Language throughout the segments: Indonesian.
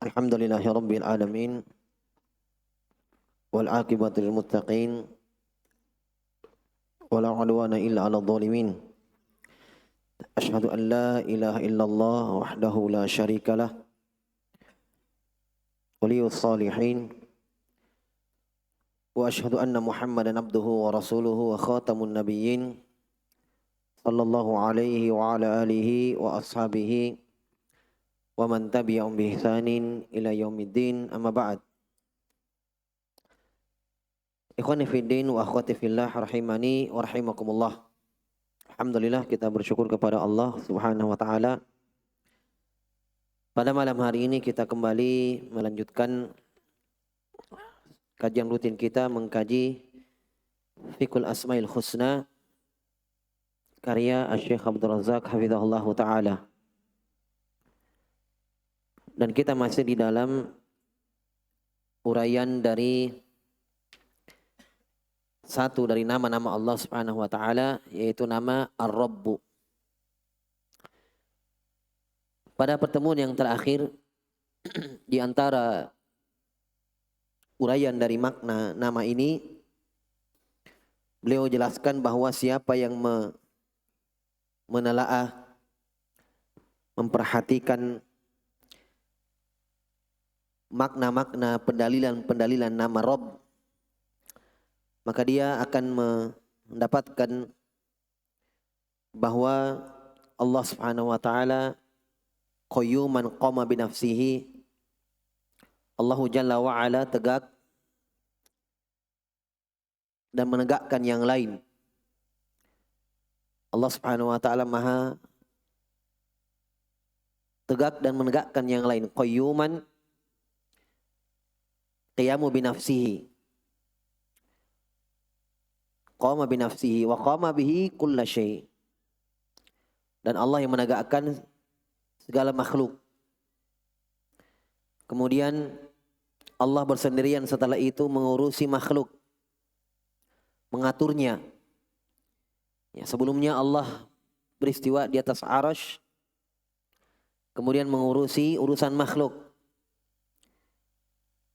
Alhamdulillahi Rabbil Alamin. Wal aqibatu lil muttaqin. Wala udwana illa ala dhalimin. Ashhadu an la ilaha illallah wahdahu la syarikalah. Waliyus salihin. Wa ashhadu anna Muhammadan abduhu wa rasuluhu wa khatamun nabiyyin. Sallallahu alaihi wa ala alihi wa ashabihi. Wa man tabi'ahum bi ihsanin ila yaumiddin, amma ba'd. Ikhwani fiddin wa akhwati fillah rahimani wa rahimakumullah. Alhamdulillah, kita bersyukur kepada Allah Subhanahu wa taala. Pada malam hari ini kita kembali melanjutkan kajian rutin kita mengkaji Fiqhul Asmaul Husna karya Syekh Abdul Razak hafizahullah taala. Dan kita masih di dalam uraian dari satu dari nama-nama Allah Subhanahu wa taala, yaitu nama Ar-Rabb. Pada pertemuan yang terakhir di antara uraian dari makna nama ini, beliau jelaskan bahwa siapa yang menelaah, memperhatikan makna-makna pendalilan nama Rabb, maka dia akan mendapatkan bahwa Allah Subhanahu wa taala qayyuman qama binafsihi. Allahu Jalla wa ala tegak dan menegakkan yang lain. Allah Subhanahu wa taala maha tegak dan menegakkan yang lain. Qayyuman, qiyamu binafsihi, qama binafsihi wa qama bihi kulla syai'. Dan Allah yang menegakkan segala makhluk. Kemudian Allah bersendirian setelah itu mengurusi makhluk, mengaturnya. Ya, sebelumnya Allah beristiwa di atas arasy, kemudian mengurusi urusan makhluk.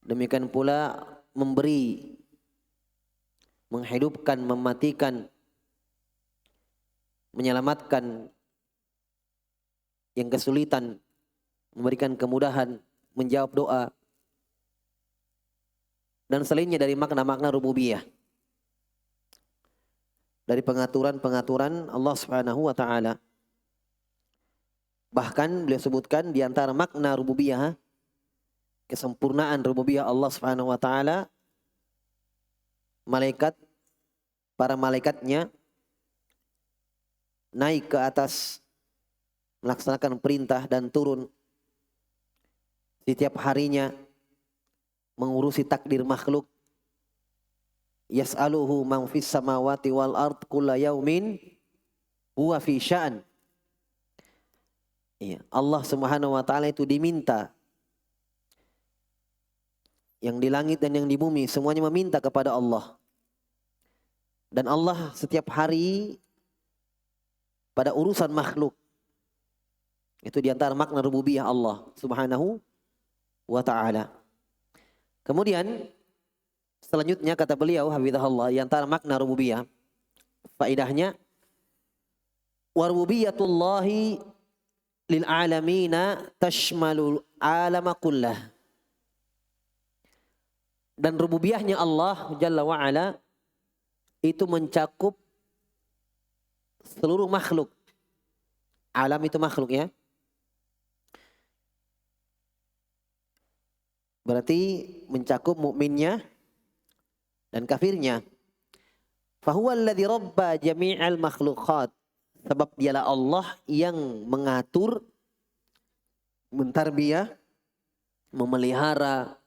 Demikian pula memberi, menghidupkan, mematikan, menyelamatkan yang kesulitan, memberikan kemudahan, menjawab doa, dan selainnya dari makna-makna rububiyah. Dari pengaturan-pengaturan Allah Subhanahu wa taala. Bahkan beliau sebutkan di antara makna rububiyah, kesempurnaan rububiyah Allah Subhanahu wa taala, para malaikatnya naik ke atas melaksanakan perintah dan turun setiap harinya mengurusi takdir makhluk. Yas'aluhu man fis samawati wal ard kulla yaumin huwa fi sya'an. Ya, Allah Subhanahu wa taala itu diminta. Yang di langit dan yang di bumi semuanya meminta kepada Allah. Dan Allah setiap hari pada urusan makhluk. Itu diantara makna rububiyah Allah Subhanahu wa ta'ala. Kemudian selanjutnya kata beliau hafizahullah, diantara makna rububiyah, faidahnya wa rububiyatullahi lil alamina tashmalul alama kullah. Dan rububiyahnya Allah Jalla wa ala itu mencakup seluruh makhluk. Alam itu makhluk, ya. Berarti mencakup mukminnya dan kafirnya. Fahuwa alladhi rabba jami'al makhluqat. Sebab dialah Allah yang mengatur, mentarbiyah, memelihara,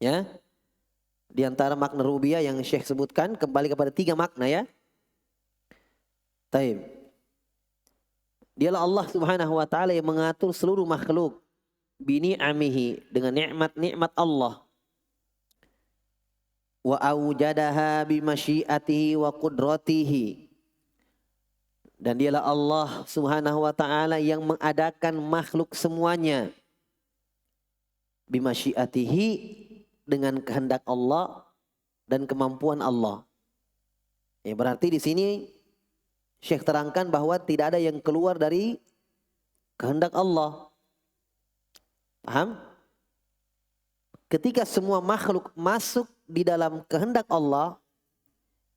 ya. Di antara makna rububiyah yang Syekh sebutkan kembali kepada 3 makna, ya. Taib. Dialah Allah Subhanahu wa taala yang mengatur seluruh makhluk bini'amihi, dengan nikmat-nikmat Allah. Wa aujadaha bimasyiatihi wa qudratihi. Dan dialah Allah Subhanahu wa taala yang mengadakan makhluk semuanya bimasyiatihi, dengan kehendak Allah dan kemampuan Allah. Ya, berarti di sini Syekh terangkan bahwa tidak ada yang keluar dari kehendak Allah. Paham? Ketika semua makhluk masuk di dalam kehendak Allah,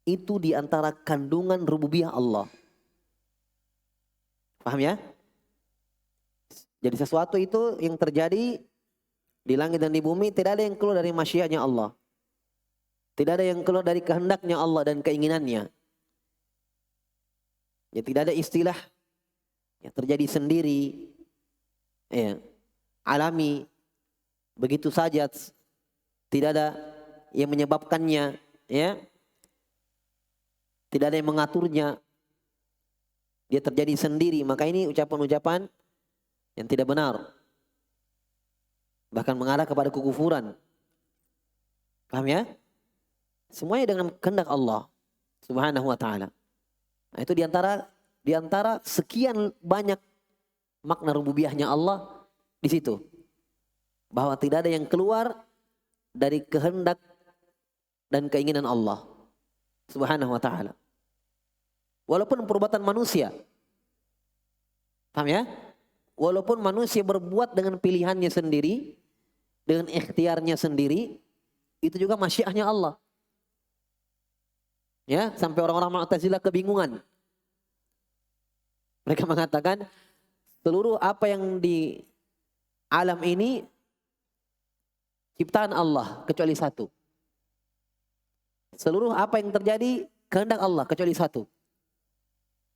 itu di antara kandungan rububiyah Allah. Paham ya? Jadi sesuatu itu yang terjadi di langit dan di bumi, tidak ada yang keluar dari masyiatnya Allah. Tidak ada yang keluar dari kehendaknya Allah dan keinginannya. Ya, tidak ada istilah ya, terjadi sendiri, ya, alami, begitu saja, tidak ada yang menyebabkannya, ya, tidak ada yang mengaturnya, dia terjadi sendiri. Maka ini ucapan-ucapan yang tidak benar, bahkan mengarah kepada kekufuran. Paham ya? Semuanya dengan kehendak Allah Subhanahu wa taala. Nah, itu diantara sekian banyak makna rububiyahnya Allah di situ. Bahwa tidak ada yang keluar dari kehendak dan keinginan Allah Subhanahu wa taala. Walaupun perbuatan manusia. Paham ya? Walaupun manusia berbuat dengan pilihannya sendiri, dengan ikhtiarnya sendiri, itu juga masyiahnya Allah. Ya, sampai orang-orang Mu'tazilah kebingungan. Mereka mengatakan seluruh apa yang di alam ini ciptaan Allah kecuali satu. Seluruh apa yang terjadi kehendak Allah kecuali satu.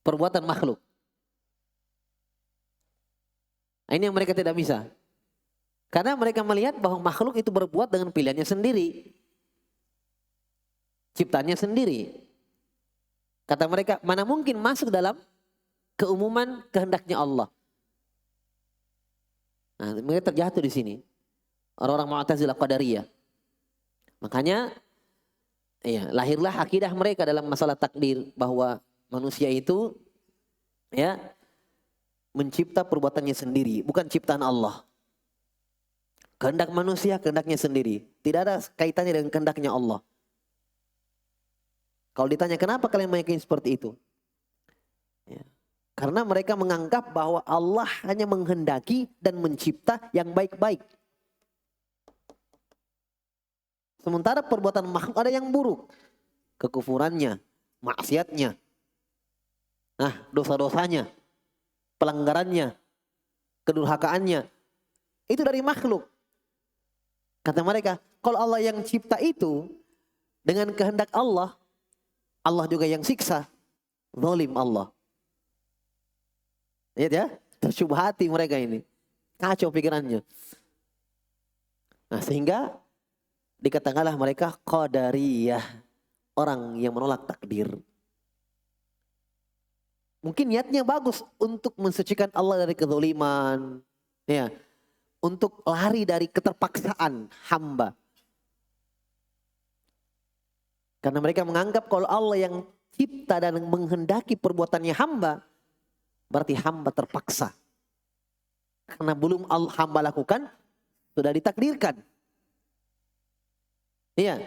Perbuatan makhluk. Nah, ini yang mereka tidak bisa. Karena mereka melihat bahwa makhluk itu berbuat dengan pilihannya sendiri. Ciptaannya sendiri. Kata mereka, mana mungkin masuk dalam keumuman kehendaknya Allah. Nah, mereka terjatuh di sini. Orang-orang Mu'tazilah Qadariyah. Makanya ya, lahirlah akidah mereka dalam masalah takdir, bahwa manusia itu ya mencipta perbuatannya sendiri, bukan ciptaan Allah. Kehendak manusia, kehendaknya sendiri. Tidak ada kaitannya dengan kehendaknya Allah. Kalau ditanya kenapa kalian meyakini seperti itu? Ya. Karena mereka menganggap bahwa Allah hanya menghendaki dan mencipta yang baik-baik. Sementara perbuatan makhluk ada yang buruk. Kekufurannya, maksiatnya. Nah, dosa-dosanya, pelanggarannya, kedurhakaannya. Itu dari makhluk. Kata mereka, kalau Allah yang cipta itu dengan kehendak Allah, Allah juga yang siksa. Zalim Allah. Lihat ya, tersyubhati mereka ini. Kacau pikirannya. Nah, sehingga dikatakanlah mereka Qadariyah. Orang yang menolak takdir. Mungkin niatnya bagus untuk mensucikan Allah dari kezaliman. Ya, untuk lari dari keterpaksaan hamba. Karena mereka menganggap kalau Allah yang cipta dan menghendaki perbuatannya hamba, berarti hamba terpaksa. Karena belum hamba lakukan, sudah ditakdirkan. Iya.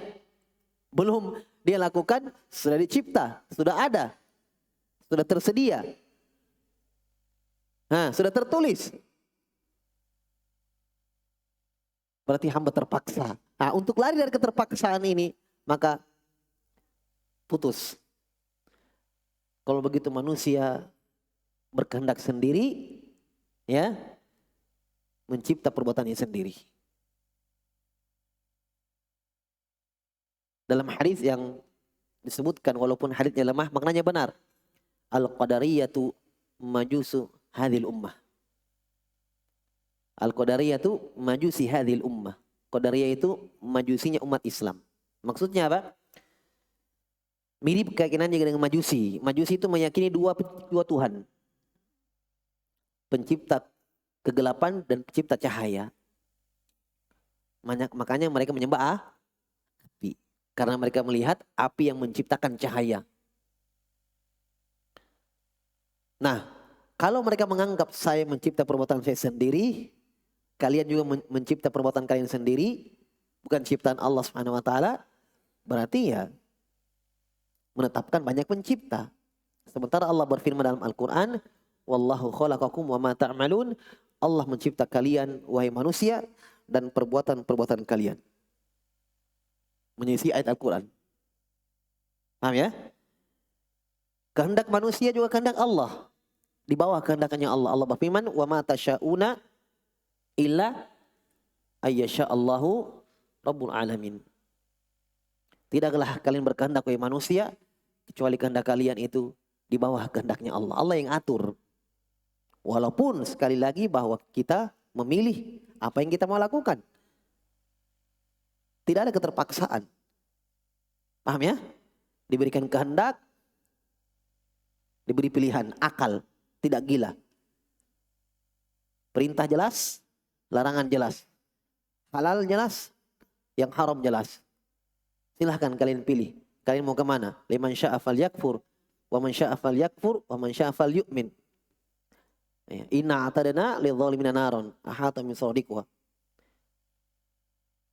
Belum dia lakukan, sudah dicipta, sudah ada. Sudah tersedia. Nah, sudah tertulis. Berarti hamba terpaksa. Nah, untuk lari dari keterpaksaan ini, maka putus. Kalau begitu manusia berkehendak sendiri, ya, mencipta perbuatannya sendiri. Dalam hadis yang disebutkan, walaupun hadisnya lemah, maknanya benar. Al-Qadariyatu majusu hadhil ummah. Al-Qadariyatu majusi hadhil ummah. Qadariyah itu majusinya umat Islam. Maksudnya apa? Mirip keyakinannya dengan Majusi. Majusi itu meyakini dua Tuhan. Pencipta kegelapan dan pencipta cahaya. Makanya mereka menyembah api. Karena mereka melihat api yang menciptakan cahaya. Nah, kalau mereka menganggap saya mencipta perbuatan saya sendiri, kalian juga mencipta perbuatan kalian sendiri, bukan ciptaan Allah Subhanahu wa taala, berarti ya menetapkan banyak pencipta. Sementara Allah berfirman dalam Al-Qur'an, "Wallahu khalaqakum wa ma ta'malun." Allah mencipta kalian wahai manusia dan perbuatan-perbuatan kalian. Menyisi ayat Al-Qur'an. Paham ya? Kehendak manusia juga kehendak Allah. Di bawah kehendaknya Allah. Allah berfirman, "Wa ma tasya'una illa ayyasha'allahu rabbul alamin." Tidaklah kalian berkehendak wahai manusia kecuali kehendak kalian itu di bawah kehendaknya Allah. Allah yang atur. Walaupun sekali lagi bahwa kita memilih apa yang kita mau lakukan. Tidak ada keterpaksaan. Paham ya? Diberikan kehendak, diberi pilihan, akal, tidak gila. Perintah jelas, larangan jelas. Halal jelas, yang haram jelas. Silahkan kalian pilih. Kalian mau kemana? Liman sya'a falyakfur, wa man sya'a falyakfur, wa man sya'a falyu'min. Inna atadana lidzalimina naron, ahata min suradiquha.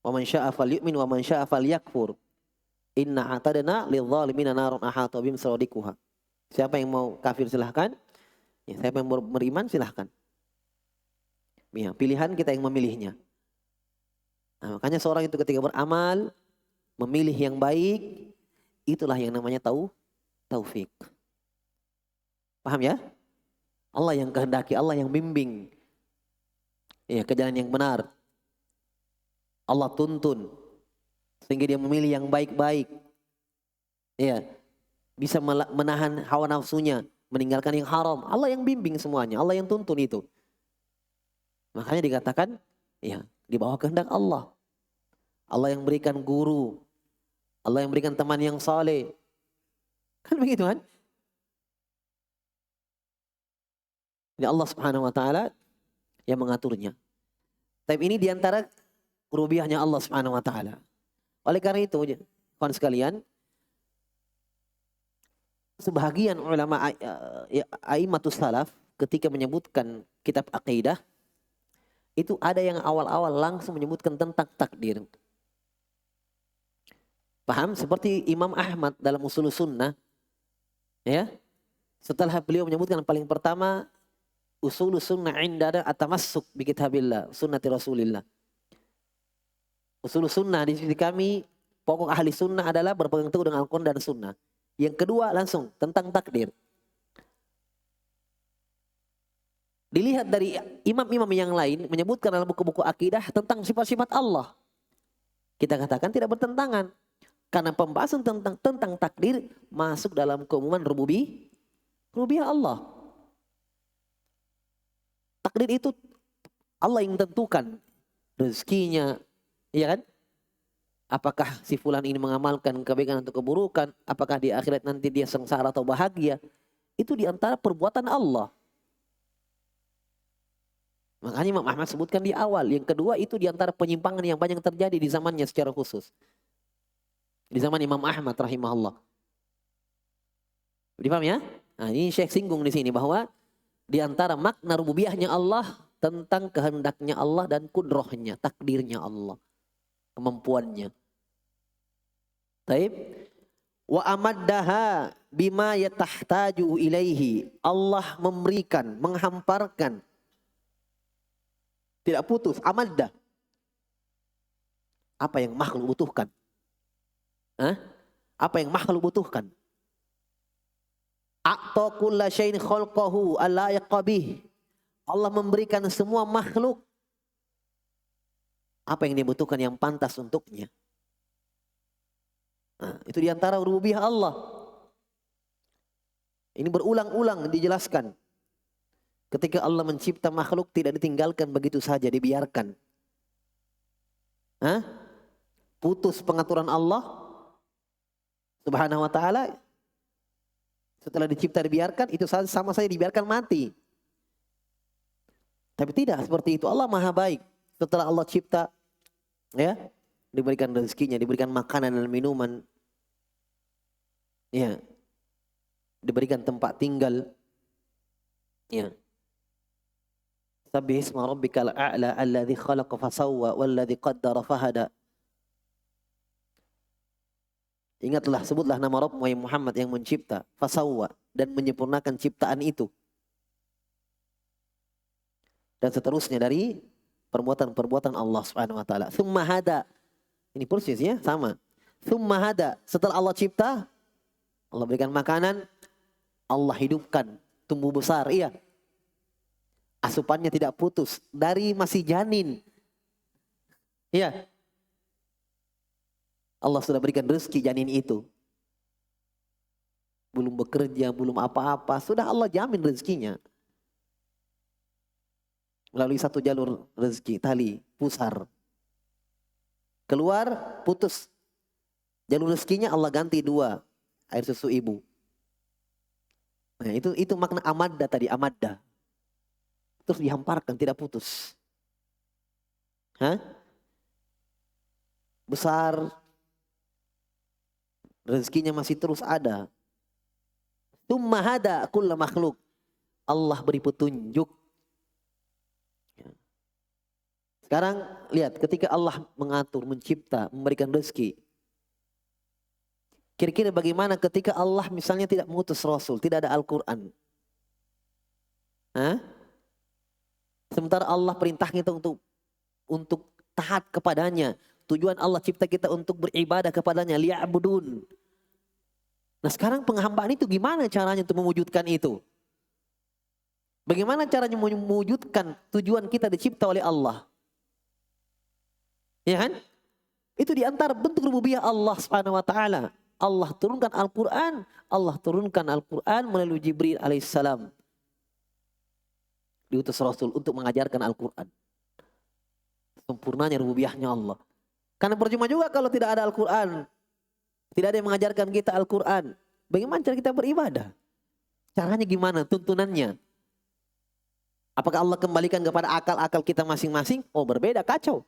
Wa man sya'a falyu'min, wa man sya'a falyakfur. Inna atadana lidzalimina naron, ahata bim suradiquha. Siapa yang mau kafir silahkan. Ya, siapa yang beriman silahkan. Ya, pilihan kita yang memilihnya. Nah, makanya seorang itu ketika beramal, memilih yang baik, itulah yang namanya taufik. Paham ya? Allah yang kehendaki, Allah yang bimbing. Ya, ke jalan yang benar. Allah tuntun. Sehingga dia memilih yang baik-baik. Ya, bisa menahan hawa nafsunya, meninggalkan yang haram. Allah yang bimbing semuanya, Allah yang tuntun itu. Makanya dikatakan, ya, di bawah kehendak Allah. Allah yang berikan guru, Allah yang berikan teman yang saleh. Kan begitu kan? Ini Allah Subhanahu wa taala yang mengaturnya. Tapi ini diantara rububiyahnya Allah Subhanahu wa taala. Oleh karena itu, kawan sekalian, sebahagian ulama a'immatus salaf ketika menyebutkan kitab akidah, itu ada yang awal-awal langsung menyebutkan tentang takdir. Paham? Seperti Imam Ahmad dalam Ushulus Sunnah. Ya. Setelah beliau menyebutkan paling pertama, Ushulus Sunnah indana atamassuk bi kitabillah, sunnati Rasulillah. Ushulus Sunnah di sisi kami, pokok ahli sunnah adalah berpegang teguh dengan Al-Quran dan Sunnah. Yang kedua langsung tentang takdir. Dilihat dari imam-imam yang lain menyebutkan dalam buku-buku akidah tentang sifat-sifat Allah. Kita katakan tidak bertentangan. Karena pembahasan tentang takdir masuk dalam keumuman rububiyah Allah. Takdir itu Allah yang tentukan rezekinya, ya kan? Apakah si fulan ini mengamalkan kebaikan atau keburukan? Apakah di akhirat nanti dia sengsara atau bahagia? Itu diantara perbuatan Allah. Makanya Imam Ahmad sebutkan di awal. Yang kedua itu diantara penyimpangan yang banyak terjadi di zamannya secara khusus. Di zaman Imam Ahmad rahimahullah. Dipaham ya? Nah, ini Syekh singgung di sini bahwa di antara makna rububiyahnya Allah tentang kehendaknya Allah dan kudrohnya, takdirnya Allah, kemampuannya. Taib. Wa amaddaha bima yatahtaju ilaihi. Allah memberikan, menghamparkan. Tidak putus, amaddah. Apa yang makhluk butuhkan? Apa yang makhluk butuhkan? A'ta kulla syai'in khalqahu alla yaqabih. Allah memberikan semua makhluk apa yang dia butuhkan yang pantas untuknya. Nah, itu diantara rububiyah Allah. Ini berulang-ulang dijelaskan. Ketika Allah mencipta makhluk tidak ditinggalkan begitu saja, dibiarkan. Putus pengaturan Allah Subhanahu wa ta'ala. Setelah dicipta dibiarkan, itu sama saja dibiarkan mati. Tapi tidak seperti itu. Allah maha baik. Setelah Allah cipta, ya, diberikan rezekinya, diberikan makanan dan minuman, ya, diberikan tempat tinggal, ya. Sabbih isma rabbikal a'la alladzi khalaqa fasawwa walladzi qaddara fahada. Ingatlah, sebutlah nama Rabbmu ya Muhammad yang mencipta, fasawwa, dan menyempurnakan ciptaan itu. Dan seterusnya dari perbuatan-perbuatan Allah Subhanahu wa taala. Tsumma hada. Ini persis ya, sama. Tsumma hada, setelah Allah cipta, Allah berikan makanan, Allah hidupkan, tumbuh besar, iya. Asupannya tidak putus dari masih janin. Iya. Allah sudah berikan rezeki janin itu. Belum bekerja, belum apa-apa, sudah Allah jamin rezekinya. Melalui satu jalur rezeki, tali, pusar. Keluar, putus. Jalur rezekinya Allah ganti dua, air susu ibu. Nah, itu makna amadda tadi, amadda. Terus dihamparkan, tidak putus. Hah? Besar. Rezekinya masih terus ada. Tsumma hada kulla makhluk. Allah beri petunjuk. Sekarang lihat, ketika Allah mengatur, mencipta, memberikan rezeki. Kira-kira bagaimana ketika Allah misalnya tidak mengutus Rasul, tidak ada Al-Quran. Hah? Sementara Allah perintah kita untuk taat kepadanya. Tujuan Allah cipta kita untuk beribadah kepadanya. Liya'budun. Nah sekarang penghambaan itu gimana caranya untuk mewujudkan itu? Bagaimana caranya mewujudkan tujuan kita dicipta oleh Allah? Ya kan? Itu diantara bentuk rububiyah Allah Subhanahu wa taala. Allah turunkan Al-Quran. Allah turunkan Al-Quran melalui Jibril alaihissalam. Diutus Rasul untuk mengajarkan Al-Quran. Sempurnanya rububiyahnya Allah. Karena percuma juga kalau tidak ada Al-Quran. Tidak ada yang mengajarkan kita Al-Quran. Bagaimana cara kita beribadah? Caranya gimana? Tuntunannya. Apakah Allah kembalikan kepada akal-akal kita masing-masing? Oh berbeda, kacau.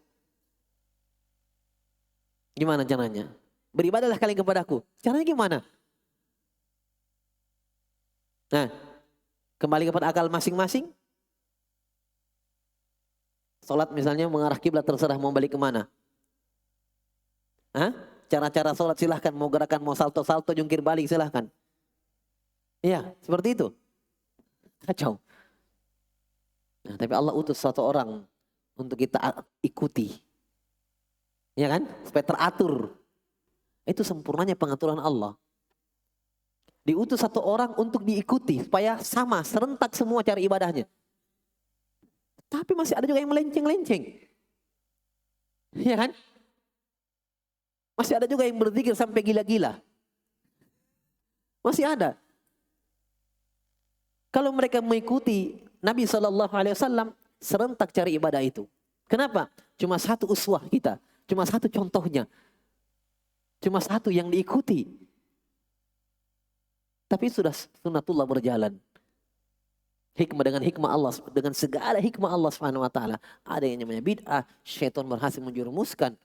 Gimana caranya? Beribadahlah kalian kepadaku. Caranya gimana? Nah, kembali kepada akal masing-masing. Salat misalnya mengarah kiblat, terserah mau balik kemana. Hah? Cara-cara salat silahkan, mau gerakan, mau salto-salto, jungkir balik silahkan. Iya, seperti itu. Kacau. Nah, tapi Allah utus satu orang untuk kita ikuti. Ya kan? Supaya teratur. Itu sempurnanya pengaturan Allah. Diutus satu orang untuk diikuti supaya sama, serentak semua cara ibadahnya. Tapi masih ada juga yang melenceng-lenceng. Ya kan? Masih ada juga yang berzikir sampai gila-gila. Masih ada. Kalau mereka mengikuti Nabi SAW, serentak cari ibadah itu. Kenapa? Cuma satu uswah kita. Cuma satu contohnya. Cuma satu yang diikuti. Tapi sudah sunnatullah berjalan. Hikmah dengan hikmah Allah, dengan segala hikmah Allah Subhanahu wa taala. Ada yang namanya bid'ah, syaitan berhasil menjerumuskan.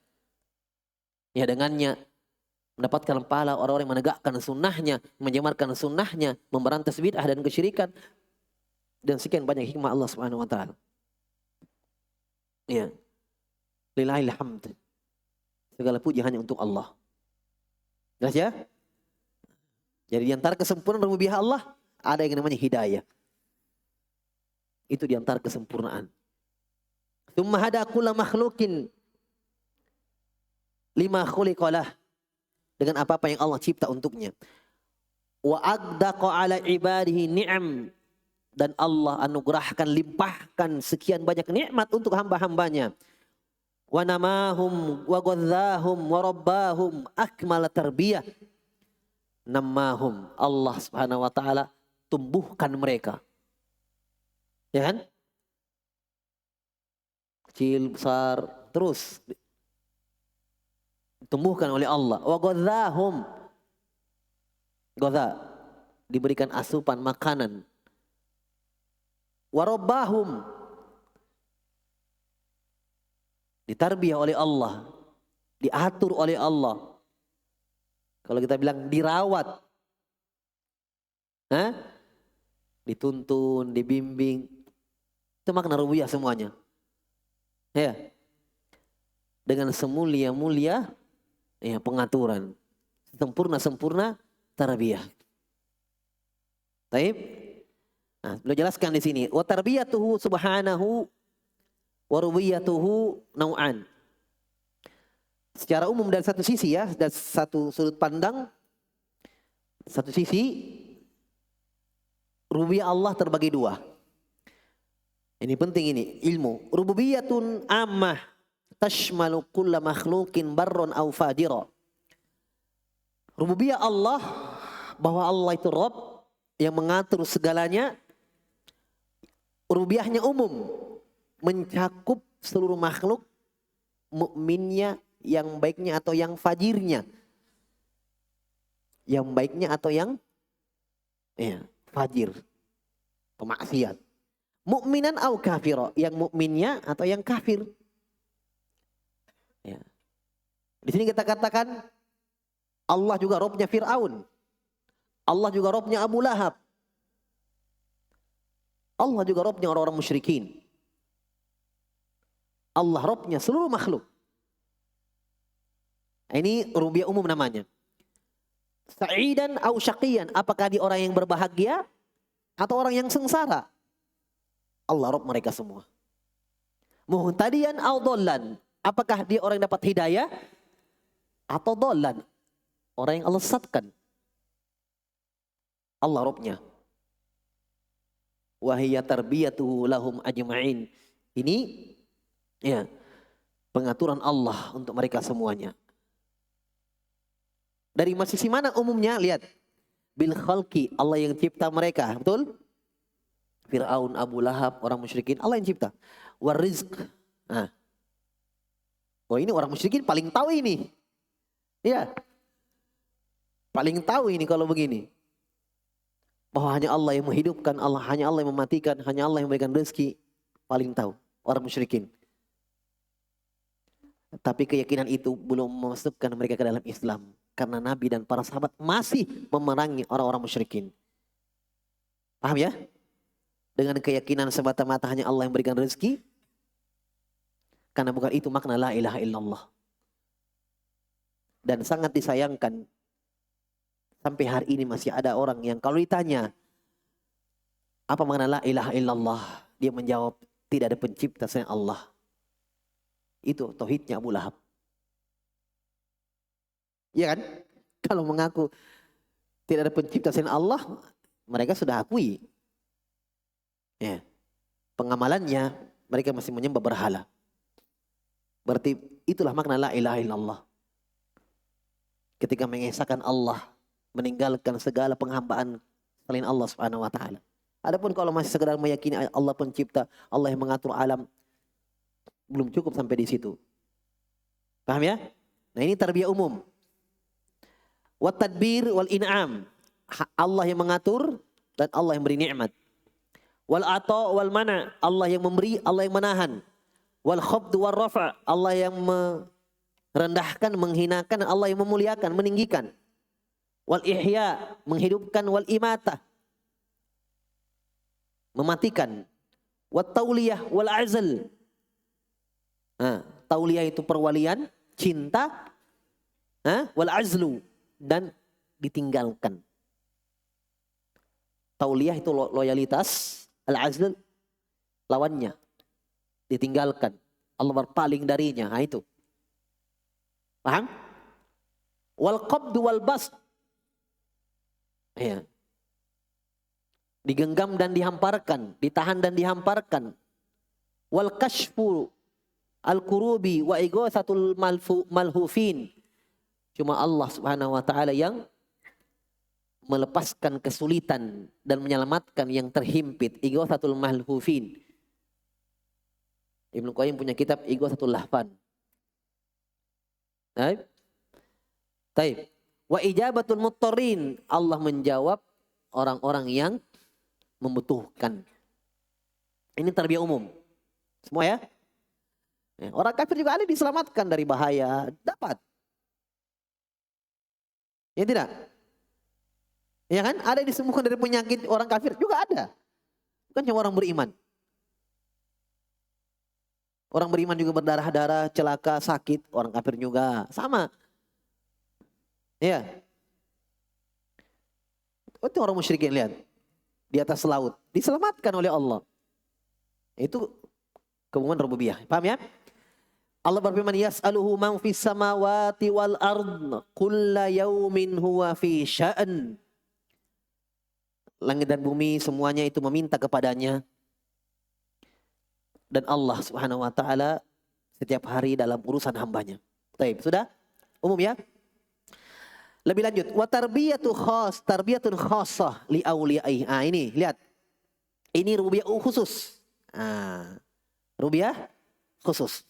Ya dengannya mendapatkan pahala orang-orang yang menegakkan sunnahnya, menjamarkan sunnahnya, memberantas bid'ah dan kesyirikan. Dan sekian banyak hikmah Allah Subhanahu wa taala. Ya. Lillahil hamd. Segala puji hanya untuk Allah. Jelas ya? Jadi di antara kesempurnaan rububiyah Allah ada yang namanya hidayah. Itu di antara kesempurnaan. Tsumma hada kulla makhluqin lima khuliqalah, dengan apa-apa yang Allah cipta untuknya. Wa agdaqa ala ibadihi ni'am, dan Allah anugerahkan, limpahkan sekian banyak nikmat untuk hamba-hambanya. Wa namahum wa ghadzahum wa rabbahum akmala tarbiyah. Namahum, Allah Subhanahu wa taala tumbuhkan mereka. Ya kan? Kecil, besar, terus tumbuhkan oleh Allah. Wa ghadzahum, ghadza, diberikan asupan makanan. Wa rabbahum, ditarbiyah oleh Allah, diatur oleh Allah. Kalau kita bilang dirawat, dituntun, dibimbing. Itu makna rububiyah semuanya. Ya. Dengan semulia-mulia ya pengaturan. Sempurna-sempurna tarbiyah. Baik. Nah, beliau jelaskan di sini, wa tarbiyatuhu subhanahu wa rububiyyatuhu nau'an. Secara umum dari satu sisi ya, dari satu sudut pandang, satu sisi rububiyah Allah terbagi dua. Ini penting ini, ilmu. Rububiyatun ammah tashmalu kulla makhlukin barron au fajira. Rububiyah Allah, bahwa Allah itu Rabb yang mengatur segalanya. Rububiyahnya umum, mencakup seluruh makhluk, mukminnya, yang baiknya atau yang fajirnya. Yang baiknya atau yang fajir, pemaksiat. Mukminan au kafiro, yang mukminnya atau yang kafir. Ya. Di sini kita katakan Allah juga Robnya Fir'aun. Allah juga Robnya Abu Lahab. Allah juga Robnya orang-orang musyrikin. Allah Robnya seluruh makhluk. Ini rububiyah umum namanya. Sa'idan au syaqiyan, apakah dia orang yang berbahagia atau orang yang sengsara? Allah Rabb mereka semua. Muhtadiyan au dhallan, apakah dia orang yang dapat hidayah atau dhallan, orang yang Allah sesatkan? Allah Rabbnya. Wa hiya tarbiyatuhu lahum ajma'in. Ini ya pengaturan Allah untuk mereka semuanya. Dari sisi mana umumnya? Lihat. Bil khalqi, Allah yang cipta mereka. Betul? Fir'aun, Abu Lahab, orang musyrikin, Allah yang cipta. War rizq. Nah. Oh, ini orang musyrikin paling tahu ini. Ya. Paling tahu ini kalau begini. Bahwa hanya Allah yang menghidupkan, hanya Allah yang mematikan, hanya Allah yang memberikan rezeki. Paling tahu. Orang musyrikin. Tapi keyakinan itu belum memasukkan mereka ke dalam Islam. Karena Nabi dan para sahabat masih memerangi orang-orang musyrikin. Paham ya? Dengan keyakinan semata-mata hanya Allah yang berikan rezeki. Karena bukan itu makna la ilaha illallah. Dan sangat disayangkan. Sampai hari ini masih ada orang yang kalau ditanya. Apa makna la ilaha illallah? Dia menjawab tidak ada pencipta selain Allah. Itu tauhidnya Abu Lahab. Iya kan? Kalau mengaku tidak ada pencipta selain Allah, mereka sudah akui. Ya. Pengamalannya mereka masih menyembah berhala. Berarti itulah makna la ilaha illallah. Ketika mengesahkan Allah, meninggalkan segala penghambaan selain Allah Subhanahu wa taala. Adapun kalau masih sekedar meyakini Allah pencipta, Allah yang mengatur alam, belum cukup sampai di situ. Paham ya? Nah, ini tarbiyah umum. Wat tadbir wal in'am. Allah yang mengatur dan Allah yang beri nikmat. Wal ata wal mana, Allah yang memberi, Allah yang menahan. Wal khabd wal rafa, Allah yang merendahkan, menghinakan, Allah yang memuliakan, meninggikan. Wal ihya, menghidupkan, wal imata, mematikan. Wat tauliyah wal azl. Nah, tauliyah itu perwalian, cinta, wal azlu, dan ditinggalkan. Tauliyah itu loyalitas, al azl lawannya, ditinggalkan. Allah berpaling darinya. Nah, itu. Paham? Wal qabd wal bast. Ya. Digenggam dan dihamparkan, ditahan dan dihamparkan. Wal kashfu al-kurubi wa ighathatul malhufin. Cuma Allah Subhanahu wa taala yang melepaskan kesulitan dan menyelamatkan yang terhimpit. Ighathatul malhufin. Ibnu Qayyim punya kitab Ighathatul Lahfan. Taib. Wa ijabatul muttarrin, Allah menjawab orang-orang yang membutuhkan. Ini tarbiyah umum. Semua ya? Orang kafir juga ada diselamatkan dari bahaya, dapat. Ya tidak? Ya kan? Ada disembuhkan dari penyakit, orang kafir juga ada. Bukan cuma orang beriman. Orang beriman juga berdarah-darah, celaka, sakit. Orang kafir juga. Sama. Iya. Itu orang musyrikin, lihat. Di atas laut. Diselamatkan oleh Allah. Itu keumuman rububiyah. Paham ya? Allah berfirman, yas'aluhu man fis samawati wal ard. Kulla yaumin huwa fi sya'an. Langit dan bumi semuanya itu meminta kepadanya. Dan Allah subhanahu wa ta'ala setiap hari dalam urusan hambanya. Baik, sudah? Umum ya? Lebih lanjut. Wa tarbiyatun khassah li awliyai. Ini, lihat. Ini rububiyah khusus. Rububiyah khusus.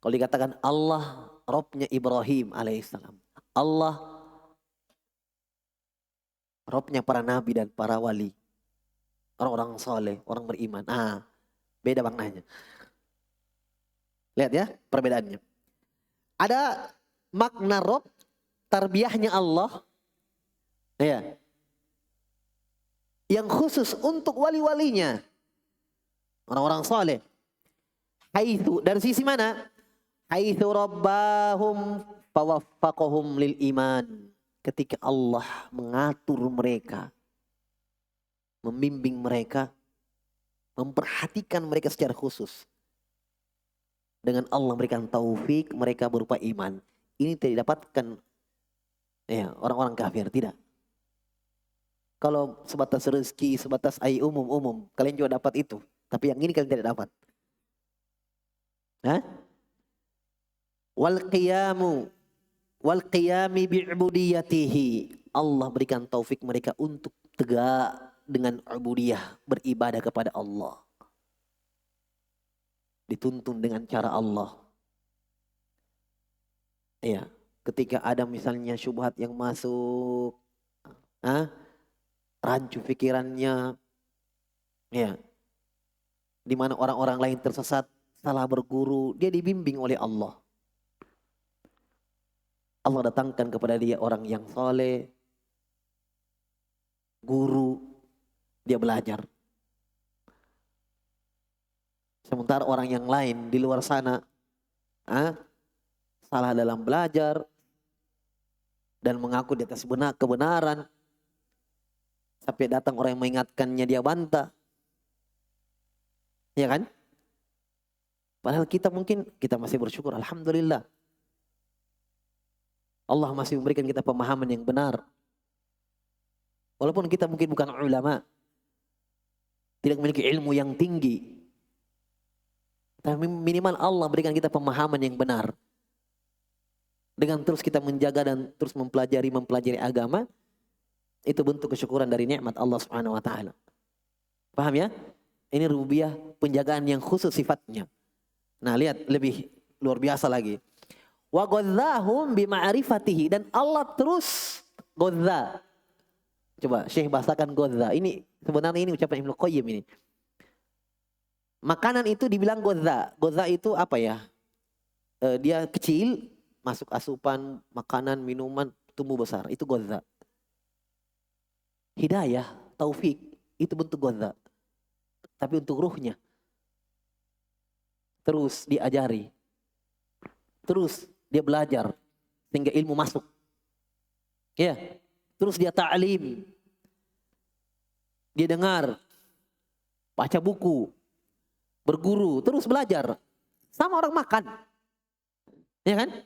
Kalau dikatakan Allah, Robnya Ibrahim alaihissalam. Allah, Robnya para nabi dan para wali. Orang-orang soleh, orang beriman. Beda maknanya. Lihat ya perbedaannya. Ada makna Rob, tarbiyahnya Allah. Ya. Yang khusus untuk wali-walinya. Orang-orang soleh. Haitsu, dari sisi mana? Haitsu rabbahum fawaffaqahum lil iman. Ketika Allah mengatur mereka, membimbing mereka, memperhatikan mereka secara khusus. Dengan Allah memberikan taufik, mereka berupa iman. Ini tidak didapatkan orang-orang kafir, tidak. Kalau sebatas rezeki, sebatas umum, kalian juga dapat itu. Tapi yang ini kalian tidak dapat. Wal qiyami bi'budiyatihi. Allah berikan taufik mereka untuk tegak dengan ubudiyah, beribadah kepada Allah. Dituntun dengan cara Allah. Iya, ketika ada misalnya syubhat yang masuk, rancu pikirannya, ya, di mana orang-orang lain tersesat, salah berguru, dia dibimbing oleh Allah. Allah datangkan kepada dia orang yang soleh, guru, dia belajar. Sementara orang yang lain di luar sana salah dalam belajar dan mengaku di atas kebenaran. Sampai datang orang yang mengingatkannya, dia bantah. Ya kan? Padahal kita masih bersyukur, alhamdulillah. Allah masih memberikan kita pemahaman yang benar. Walaupun kita mungkin bukan ulama, tidak memiliki ilmu yang tinggi, tapi minimal Allah berikan kita pemahaman yang benar. Dengan terus kita menjaga dan terus mempelajari agama, itu bentuk kesyukuran dari nikmat Allah Subhanahu wa taala. Paham ya? Ini rububiyah, penjagaan yang khusus sifatnya. Nah, lihat lebih luar biasa lagi. Wa ghadzahum bima'rifatihi, dan Allah terus ghadza. Coba Syekh bahasakan ghadza. Ini sebenarnya ini ucapan Ibnu Qayyim ini. Makanan itu dibilang ghadza. Ghadza itu apa ya? Dia kecil, masuk asupan, makanan, minuman, tumbuh besar. Itu ghadza. Hidayah, taufik, itu bentuk ghadza. Tapi untuk ruhnya, terus diajari. Terus dia belajar, sehingga ilmu masuk. Ya, terus dia ta'lim. Dia dengar, baca buku, berguru, terus belajar. Sama orang makan. Ya kan?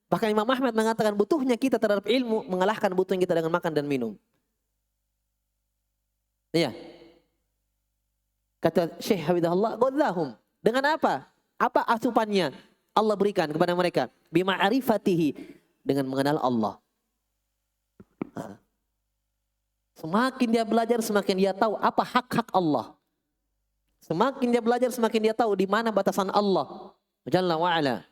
Bahkan Imam Ahmad mengatakan butuhnya kita terhadap ilmu mengalahkan butuhnya kita dengan makan dan minum. Iya. Kata Syekh Hafizahullah, ghadzahum. Dengan apa? Apa asupannya Allah berikan kepada mereka? Bima'rifatihi, dengan mengenal Allah. Semakin dia belajar, semakin dia tahu apa hak-hak Allah. Semakin dia belajar, semakin dia tahu di mana batasan Allah Jalla wa'ala.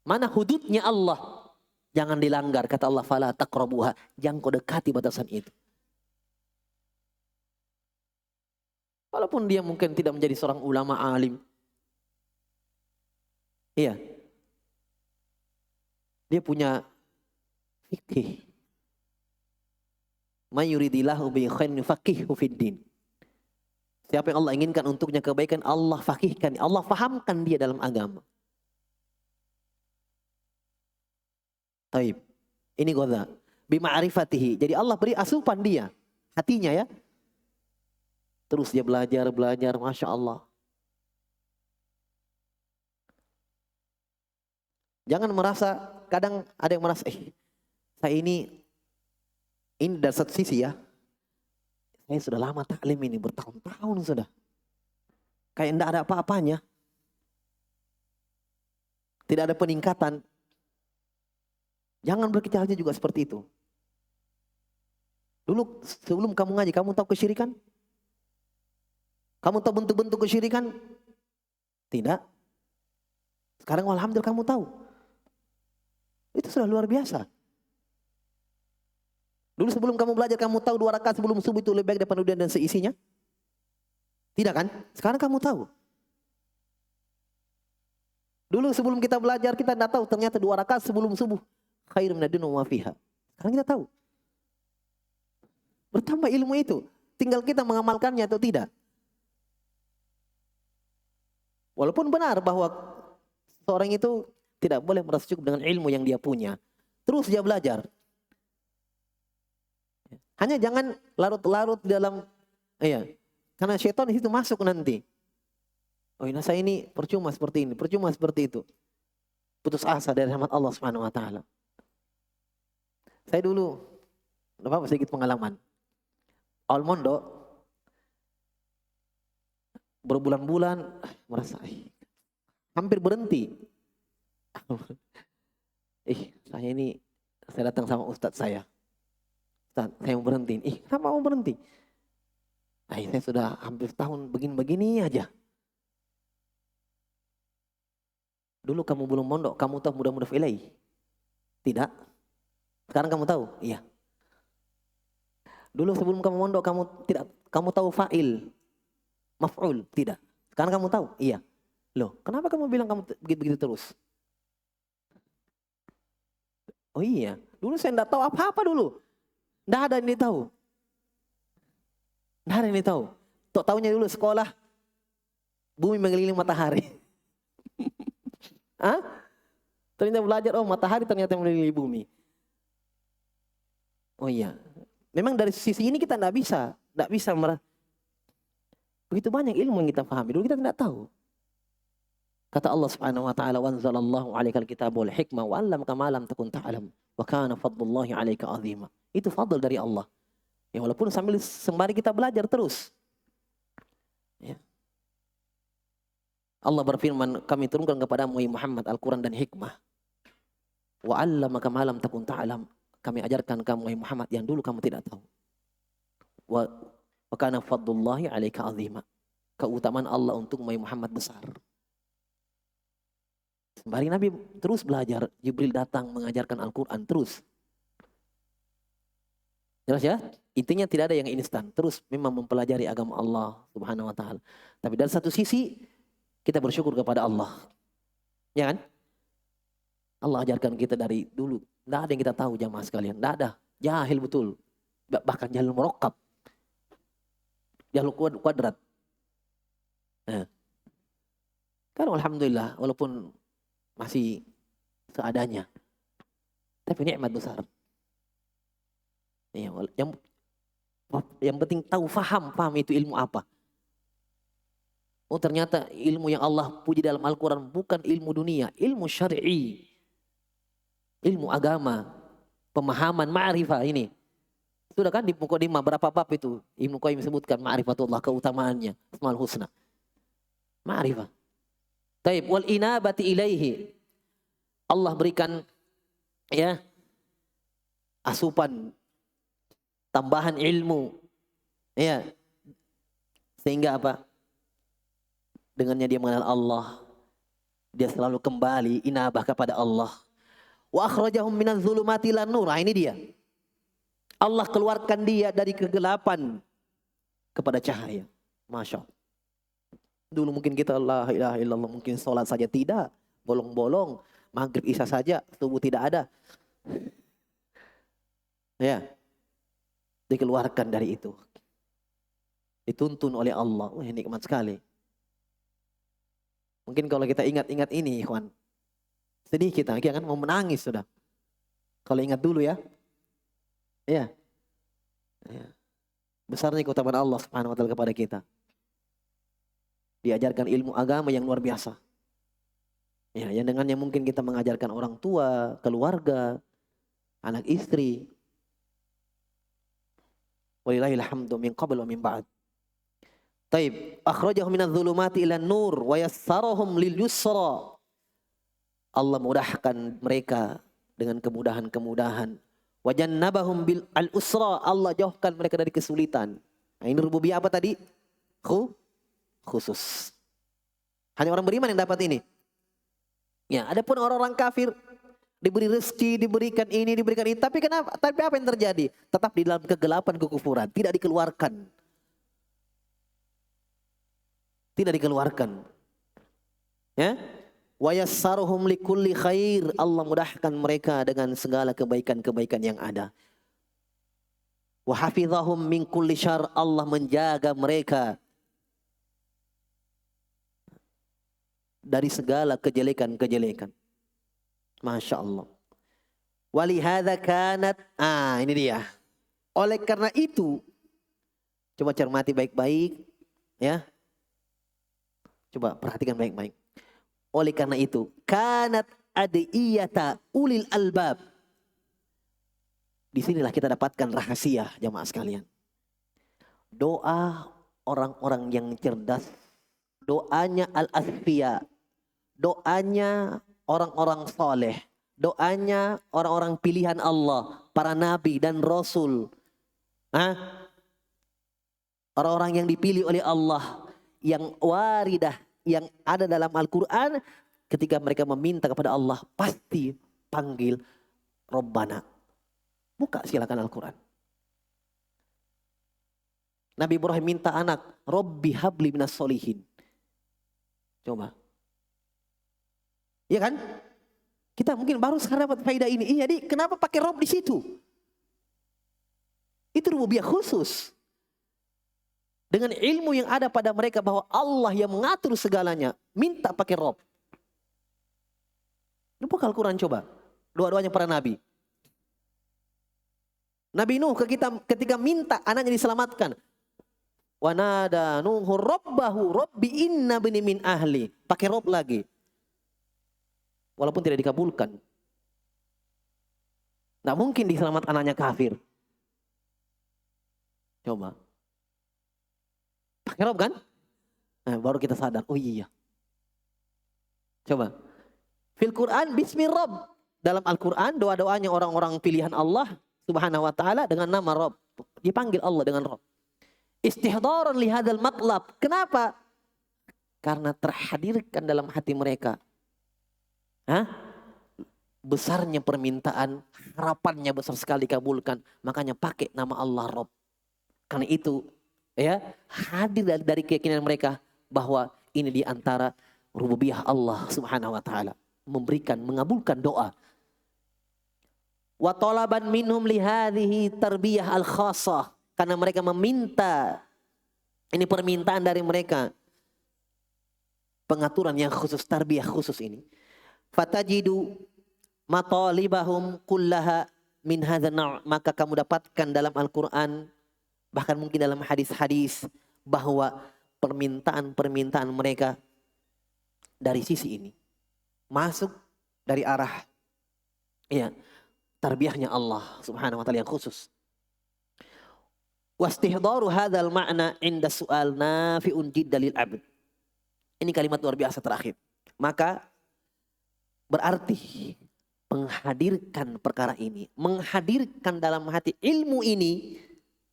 Mana hududnya Allah. Jangan dilanggar, kata Allah, fala taqrabuha. Jangan kau dekati batasan itu. Walaupun dia mungkin tidak menjadi seorang ulama alim. Iya. Dia punya fikih. May yuridillahu bi khairin yufaqihu fid din. Siapa yang Allah inginkan untuknya kebaikan, Allah fakihkan, Allah fahamkan dia dalam agama. Taib. Ini godha. Bima'rifatihi. Jadi Allah beri asupan dia. Hatinya ya. Terus dia belajar, Masya Allah. Jangan merasa, kadang ada yang merasa, saya ini dari satu sisi ya. Saya sudah lama taklim ini, bertahun-tahun sudah. Kayak tidak ada apa-apanya. Tidak ada peningkatan. Jangan berkecil hati juga seperti itu. Dulu sebelum kamu ngaji, kamu tahu kesyirikan? Kamu tahu bentuk-bentuk kesyirikan? Tidak. Sekarang alhamdulillah kamu tahu. Itu sudah luar biasa. Dulu sebelum kamu belajar, kamu tahu 2 rakaat sebelum subuh itu lebih baik daripada dunia dan seisinya? Tidak kan? Sekarang kamu tahu. Dulu sebelum kita belajar, kita tidak tahu ternyata 2 rakaat sebelum subuh khair minad dunya wa ma fiha. Sekarang kita tahu. Bertambah ilmu itu. Tinggal kita mengamalkannya atau tidak. Walaupun benar bahwa seorang itu tidak boleh merasa cukup dengan ilmu yang dia punya. Terus dia belajar. Hanya jangan larut-larut di dalam, karena syaitan di situ masuk nanti. Saya ini percuma seperti ini, percuma seperti itu. Putus asa dari rahmat Allah Subhanahu wa taala. Saya dulu, sedikit pengalaman. Awal mondok, berbulan-bulan merasa hampir berhenti. Saya datang sama ustadz saya. Ustaz, saya mau berhenti. Kenapa mau berhenti? Saya sudah hampir setahun begini-begini aja. Dulu kamu belum mondok, kamu tahu mudah-mudah ilai? Tidak. Sekarang kamu tahu? Iya. Dulu sebelum kamu mondok, kamu tahu fa'il, maf'ul? Tidak. Sekarang kamu tahu? Iya. Loh, kenapa kamu bilang kamu begitu-begitu terus? Oh iya, dulu saya tidak tahu apa-apa dulu. Tidak ada yang tahu. Tidak ada yang tahu. Tahunya dulu sekolah, bumi mengelilingi matahari. Ternyata belajar, matahari ternyata mengelilingi bumi. Oh iya. Memang dari sisi ini kita tidak bisa begitu banyak ilmu yang kita pahami. Dulu kita tidak tahu. Kata Allah Subhanahu wa taala, "Wa anzalallahu 'alaikal kitaba wal hikmah wa 'allamaka ma lam takun ta'lam wa kana fadlullahi 'alaika 'azima." Itu fadl dari Allah. Ya, walaupun sembari kita belajar terus. Ya. Allah berfirman, kami turunkan kepadamu Muhammad Al-Quran dan hikmah. Wa 'allamaka ma lam takun ta'lam. Kami ajarkan kamu Muhammad yang dulu kamu tidak tahu. Wa kana fadlullahi 'alaika 'azima. Keutamaan Allah untuk Muhammad besar. Sembari Nabi terus belajar, Jibril datang mengajarkan Al-Quran terus. Jelas ya? Intinya tidak ada yang instan. Terus memang mempelajari agama Allah Subhanahu wa taala. Tapi dari satu sisi kita bersyukur kepada Allah. Ya kan? Allah ajarkan kita dari dulu. Tidak ada yang kita tahu jamaah sekalian. Tidak ada. Jahil betul. Bahkan jahil murakkab. Jahil kuadrat. Nah. Kan alhamdulillah walaupun masih seadanya. Tapi nikmat besar. Yang penting tahu, paham itu ilmu apa. Oh ternyata ilmu yang Allah puji dalam Al-Quran bukan ilmu dunia, ilmu syar'i, ilmu agama, pemahaman, ma'rifah ini. Sudah kan di Muqaddimah berapa bab itu Ibnu Qayyim sebutkan ma'rifatullah, keutamaannya, Asmaul Husna. Ma'rifah. Taib wal inabati ilaihi. Allah berikan asupan tambahan ilmu. Ya. Sehingga apa? Dengannya dia mengenal Allah. Dia selalu kembali inabah kepada Allah. Wa akhrajahum minadz zulumati ilan nur. Ini dia. Allah keluarkan dia dari kegelapan kepada cahaya. Masya Allah. Dulu mungkin kita la ilaha illallah, mungkin sholat saja tidak, bolong-bolong, maghrib isya saja, subuh tidak ada. Ya, dikeluarkan dari itu. Dituntun oleh Allah. Wah, nikmat sekali. Mungkin kalau kita ingat-ingat ini, ikhwan, sedih kita kan mau menangis sudah. Kalau ingat dulu ya. Iya. Ya. Besarnya keutamaan Allah Subhanahu wa taala kepada kita. Diajarkan ilmu agama yang luar biasa. Ya, yang dengannya mungkin kita mengajarkan orang tua, keluarga, anak istri. Walillahil hamdu min qabl wa min ba'd. Taib, akhrajahum minadh dhulumati ilan nur wa yassarahum lil yusra. Allah mudahkan mereka dengan kemudahan-kemudahan. Wa jannabahum bil al usra. Allah jauhkan mereka dari kesulitan. Nah, ini rububiyah apa tadi? Khusus. Hanya orang beriman yang dapat ini. Ya, adapun orang-orang kafir diberi rezeki, diberikan ini, diberikan itu. Tapi kenapa? Tapi apa yang terjadi? Tetap di dalam kegelapan kekufuran, tidak dikeluarkan. Tidak dikeluarkan. Ya? Wa yassaruhum likulli khair. Allah mudahkan mereka dengan segala kebaikan-kebaikan yang ada. Wa hafizahum min kulli syarr. Allah menjaga mereka dari segala kejelekan-kejelekan. Masya Allah. Walihada kanat. Ini dia. Oleh karena itu, coba cermati baik-baik, ya. Coba perhatikan baik-baik. Oleh karena itu, kanat adiyata ulil albab. Disinilah kita dapatkan rahasia jamaah sekalian. Doa orang-orang yang cerdas, doanya al-asfiya, doanya orang-orang soleh, doanya orang-orang pilihan Allah, para nabi dan rasul. Orang-orang yang dipilih oleh Allah, yang waridah, yang ada dalam Al-Quran, ketika mereka meminta kepada Allah, pasti panggil Rabbana. Buka silakan Al-Quran. Nabi Ibrahim minta anak, Rabbi habli minas solihin. Coba. Iya kan? Kita mungkin baru sekarang dapat faedah ini. Iya, jadi kenapa pakai Rabb di situ? Itu rububiyah khusus. Dengan ilmu yang ada pada mereka bahwa Allah yang mengatur segalanya, minta pakai Rabb. Buka Al-Quran coba. Doa-doanya para nabi. Nabi Nuh ketika minta anaknya diselamatkan. Wa nada Nuhu rabbahu rabbi inna bani min ahli. Pakai Rabb lagi. Walaupun tidak dikabulkan. Nggak mungkin diselamatkan anaknya kafir. Coba. Pakai Rabb kan? Nah, baru kita sadar. Oh iya. Coba. Fil Quran bismi Rabb. Dalam Al-Quran doa-doanya orang-orang pilihan Allah Subhanahu wa ta'ala dengan nama Rabb. Dipanggil Allah dengan Rabb. Istihdaran lihadal matlab. Kenapa? Karena terhadirkan dalam hati mereka. Besarnya permintaan, harapannya besar sekali kabulkan. Makanya pakai nama Allah Rabb. Karena itu, ya, hadir dari keyakinan mereka bahwa ini diantara rububiyah Allah Subhanahu wa ta'ala. Memberikan, mengabulkan doa. Wa talaban minhum lihadhihi tarbiyah al-khassah. Karena mereka meminta, ini permintaan dari mereka, pengaturan yang khusus, tarbiyah khusus ini. Fatajidu matalibahum kullaha min hadha na'. Maka kamu dapatkan dalam Al-Quran, bahkan mungkin dalam hadis-hadis, bahwa permintaan-permintaan mereka dari sisi ini. Masuk dari arah, ya, tarbiyahnya Allah Subhanahu wa ta'ala yang khusus. Wastihdaru hadzal ma'na inda su'al nafi'un jiddan lil 'abd. Ini kalimat luar biasa terakhir. Maka berarti menghadirkan perkara ini, menghadirkan dalam hati ilmu ini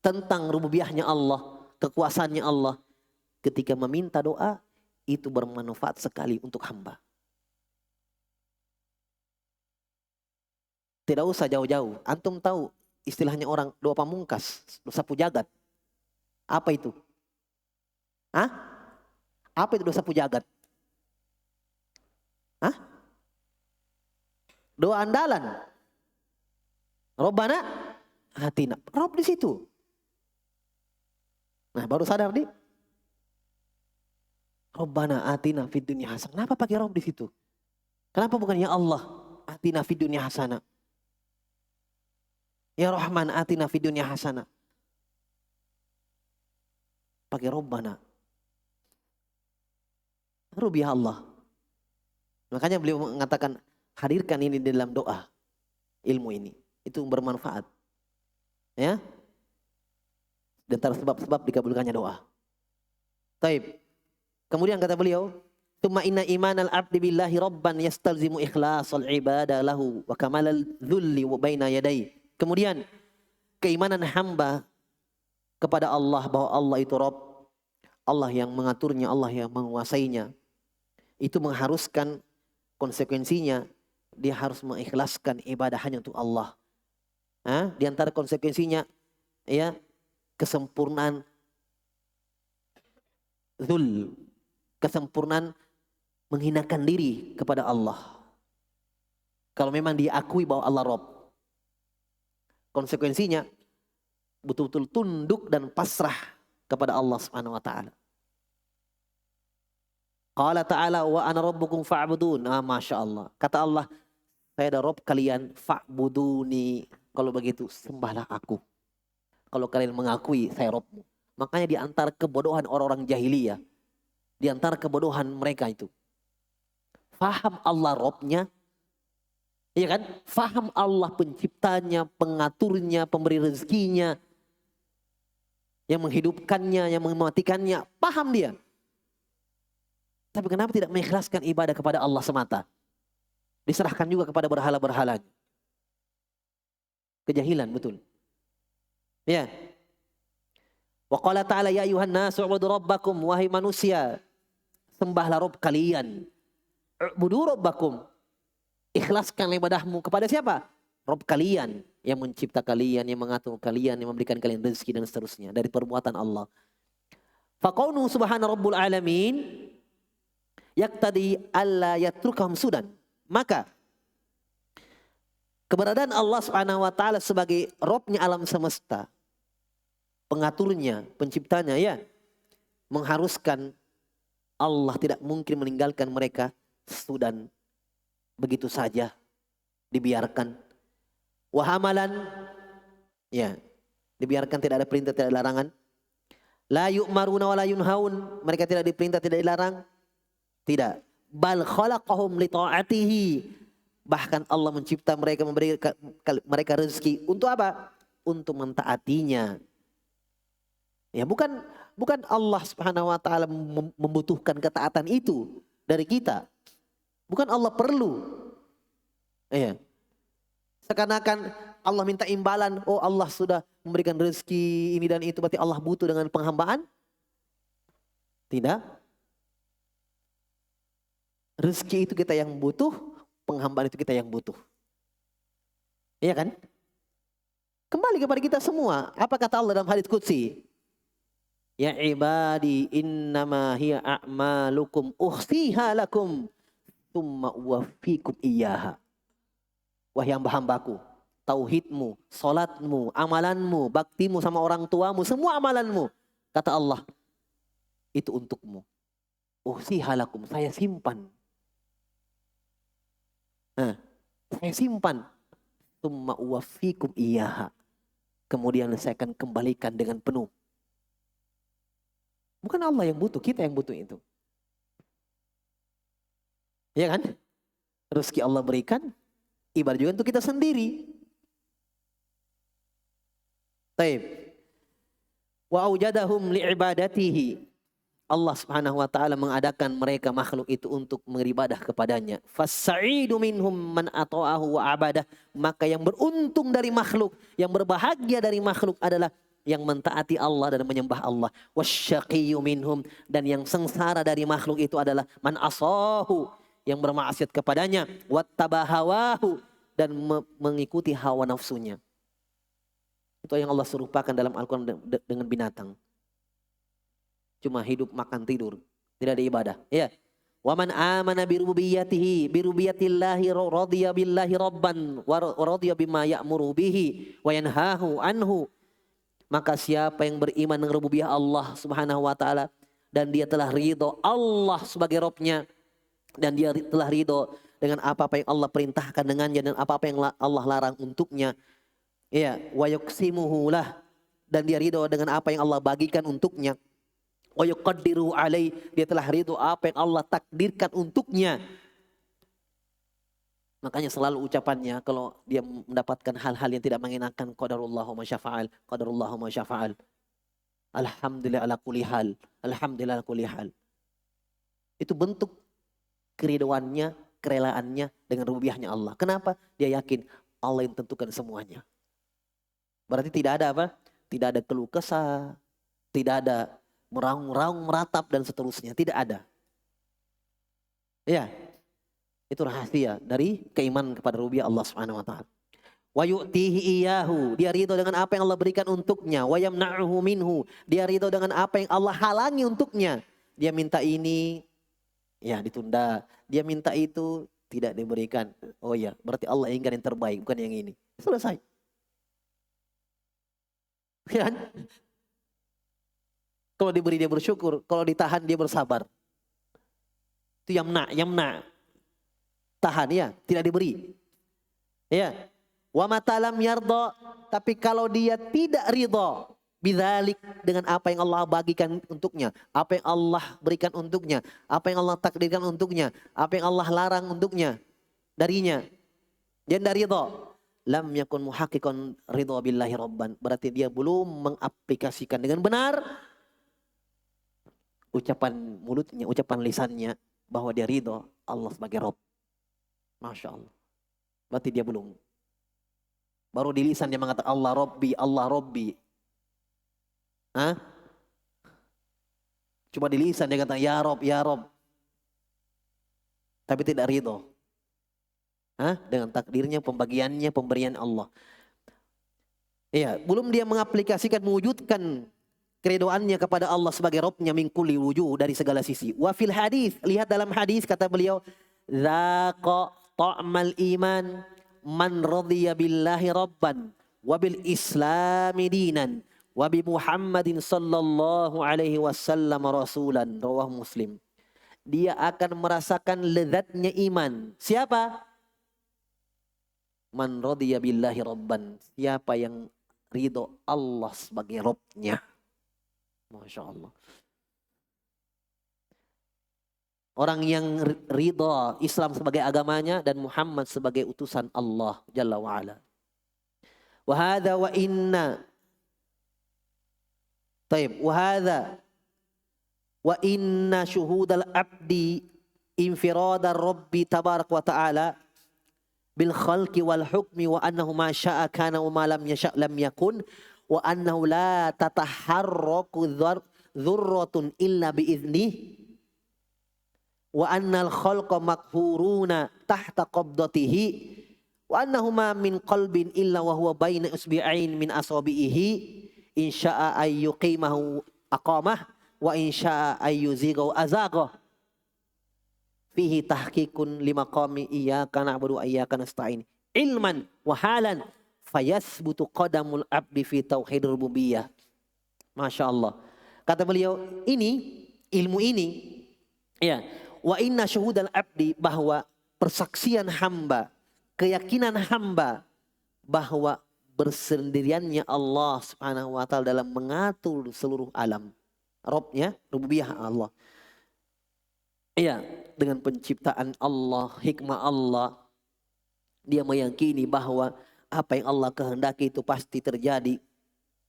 tentang rububiyahnya Allah, kekuasaannya Allah, ketika meminta doa itu bermanfaat sekali untuk hamba. Tidak usah jauh-jauh. Antum tahu istilahnya orang doa pamungkas, doa sapu jagat. Apa itu? Apa itu doa sapu jagat? Doa andalan. Rabbana atina. Rabb di situ. Nah, baru sadar nih. Rabbana atina fid dunya hasanah. Kenapa pakai Rabb di situ? Kenapa bukan ya Allah atina fid dunya hasanah? Ya Rahman atina fid dunya hasanah. Pakai Rabbana. Rubi ya Allah. Makanya beliau mengatakan hadirkan ini di dalam doa. Ilmu ini. Itu bermanfaat. Ya. Dan antara sebab-sebab dikabulkannya doa. Taib. Kemudian kata beliau, "Tsumma inna imanal 'abdi billahi rabban yastalzimu ikhlasul ibadah lahu wa kamalal dzulli wa baina yadayhi." Kemudian keimanan hamba kepada Allah bahwa Allah itu Rabb, Allah yang mengaturnya, Allah yang menguasainya. Itu mengharuskan konsekuensinya dia harus mengikhlaskan ibadah hanya untuk Allah. Di antara konsekuensinya ya kesempurnaan zul, kesempurnaan menghinakan diri kepada Allah. Kalau memang diakui bahwa Allah Rabb, konsekuensinya betul-betul tunduk dan pasrah kepada Allah Subhanahu wa taala. Qala ta'ala wa ana rabbukum fa'budun. Masya Allah. Kata Allah, saya ada Rabb kalian, fa'buduni. Kalau begitu sembahlah aku. Kalau kalian mengakui saya Rabbmu. Makanya di antara kebodohan orang-orang jahiliyah, di antara kebodohan mereka itu, faham Allah Rabbnya, iya kan? Faham Allah penciptanya, pengaturnya, pemberi rezekinya, yang menghidupkannya, yang mematikannya, paham dia. Tapi kenapa tidak mengikhlaskan ibadah kepada Allah semata? Diserahkan juga kepada berhala-berhalanya. Kejahilan betul. Ya. Wa qala ta'ala ya ayuhan nasu ubudu rabbakum, wahai manusia, sembahlah Rabb kalian. Ubudu rabbakum. Ikhlaskan ibadahmu kepada siapa? Rabb kalian yang mencipta kalian, yang mengatur kalian, yang memberikan kalian rezeki dan seterusnya dari perbuatan Allah. Faqaunu subhana rabbul alamin yaktadi alla yatrukahum sudan. Maka keberadaan Allah Subhanahu wa taala sebagai Rabbnya alam semesta, pengaturnya, penciptanya ya, mengharuskan Allah tidak mungkin meninggalkan mereka sudan begitu saja, dibiarkan. Wahamalan ya, dibiarkan, tidak ada perintah, tidak ada larangan. La yu'maruna wa la yunhaun, mereka tidak diperintah, tidak dilarang. Tidak. Bal khalaqahum li ta'atihi. Bahkan Allah mencipta mereka, memberi mereka rezeki untuk apa? Untuk mentaatinya. Ya, bukan Allah Subhanahu wa taala membutuhkan ketaatan itu dari kita. Bukan Allah perlu. Iya. Seakan-akan Allah minta imbalan, oh Allah sudah memberikan rezeki ini dan itu, berarti Allah butuh dengan penghambaan? Tidak. Rezeki itu kita yang butuh, penghambaan itu kita yang butuh. Iya kan? Kembali kepada kita semua. Apa kata Allah dalam hadits qudsi? Ya ibadi innama hiya a'malukum uhsiha lakum tsumma uwaffikum iyyaha. Wahai hamba-hambaku, tauhidmu, salatmu, amalanmu, baktimu sama orang tuamu, semua amalanmu, kata Allah, itu untukmu. Uhsiha lakum, saya simpan. Saya simpan. Tsumma uwaffikum iyyaha. Kemudian saya akan kembalikan dengan penuh. Bukan Allah yang butuh, kita yang butuh itu. Ya kan? Rezeki Allah berikan, ibadah juga untuk kita sendiri. Taib. Wa aujadahum li'ibadatihi. Allah Subhanahu wa taala mengadakan mereka makhluk itu untuk beribadah kepadanya. Fasaidu minhum man ata'ahu wa abadah. Maka yang beruntung dari makhluk, yang berbahagia dari makhluk adalah yang mentaati Allah dan menyembah Allah. Wasyaqiyyu minhum, dan yang sengsara dari makhluk itu adalah man asahu, yang bermaksiat kepadanya, wattabahawahu, dan mengikuti hawa nafsunya. Itu yang Allah serupakan dalam Al-Qur'an dengan binatang. Cuma hidup, makan, tidur, tidak ada ibadah. Ya. Wa man amana bi rububiyyatihi, bi rububiyyatillahi radiya billahi rabban wa radiya bima ya'muru bihi wa yanhahu anhu Maka siapa yang beriman dengan rububiyah Allah Subhanahu wa taala dan dia telah ridho Allah sebagai Robnya, dan dia telah ridho dengan apa-apa yang Allah perintahkan dengannya dan apa-apa yang Allah larang untuknya. Ya, wa yuqsimuhu lah, dan dia ridho dengan apa yang Allah bagikan untuknya. Wa yuqaddiru alai, dia telah ridho apa yang Allah takdirkan untuknya. Makanya selalu ucapannya kalau dia mendapatkan hal-hal yang tidak mengenakan, qadarullah wa masyafa'al, qadarullah wa masyafa'al. Alhamdulillah ala kulli hal, alhamdulillah ala kulli hal. Itu bentuk keridoannya, kerelaannya dengan rububiyahnya Allah. Kenapa? Dia yakin Allah yang tentukan semuanya. Berarti tidak ada apa? Tidak ada keluh kesah, tidak ada meraung-raung, meratap dan seterusnya. Tidak ada. Ya, itu rahasia dari keimanan kepada rububiyah Allah Subhanahu wa taala. Wa yu'tihi iyahu, dia ridho dengan apa yang Allah berikan untuknya. Wa yamna'uhu minhu, dia ridho dengan apa yang Allah halangi untuknya. Dia minta ini, ya ditunda. Dia minta itu, tidak diberikan. Oh ya, berarti Allah ingin yang terbaik, bukan yang ini. Selesai. Ya. Kalau diberi dia bersyukur, kalau ditahan dia bersabar. Itu yamna. Tahan ya, tidak diberi. Ya. Wa matalam yardo, tapi kalau dia tidak ridho bidzalik, dengan apa yang Allah bagikan untuknya, apa yang Allah berikan untuknya, apa yang Allah takdirkan untuknya, apa yang Allah larang untuknya darinya, dia tidak ridho, lam yakun muhaqqiqan ridho billahi rabban, berarti dia belum mengaplikasikan dengan benar ucapan mulutnya, ucapan lisannya bahwa dia ridho Allah sebagai Rabb. Masya Allah. Berarti dia belum. Baru di lisan dia mengatakan Allah Rabbi, Allah Rabbi. Hah? Cuma di lisan dia kata ya Rabb, ya Rabb. Tapi tidak ridho. Hah? Dengan takdirnya, pembagiannya, pemberian Allah. Iya, belum dia mengaplikasikan, mewujudkan keridoannya kepada Allah sebagai Rabbnya min kulli wujuh, dari segala sisi. Wa fil hadis, lihat dalam hadis kata beliau, zaqa ta'mal iman man radhiya billahi rabban wa bil islami dinan wa bi Muhammadin sallallahu alaihi wasallam rasulan, rawahu Muslim. Dia akan merasakan lezatnya iman. Siapa? Man radhiya billahi rabban, siapa yang ridho Allah sebagai Rabbnya. Masya Allah. Orang yang ridha Islam sebagai agamanya dan Muhammad sebagai utusan Allah Jalla wa'ala. Wahada wa inna. Taib. Wahada wa inna syuhudal abdi infirada Rabbi tabarak wa ta'ala bil khalqi wal hukmi wa annahu ma sya'a kana wa ma lam yasha' lam yakun wa annahu la tataharraku dzurratun illa biiznih wa annal khalqa makhuruna tahta qabdatihi wa annahuma min qalbin illa wa huwa baina usbi'ain min asabihi in syaa ay yuqimahu aqamah wa in syaa ay yuzighu azagha fihi tahqiqun limaqami iyyaka na'budu wa iyyaka nasta'in ilman wa halan fayasbutu qadamul abdi fi tauhid rububiyah. Masya Allah. Kata beliau, ini ilmu ini ya, wa inna syuhudal abdi, bahwa persaksian hamba, keyakinan hamba bahwa bersendiriannya Allah Subhanahu wa taala dalam mengatur seluruh alam. Rabbnya, rububiyah Allah. Iya, dengan penciptaan Allah, hikmah Allah, dia meyakini bahwa apa yang Allah kehendaki itu pasti terjadi.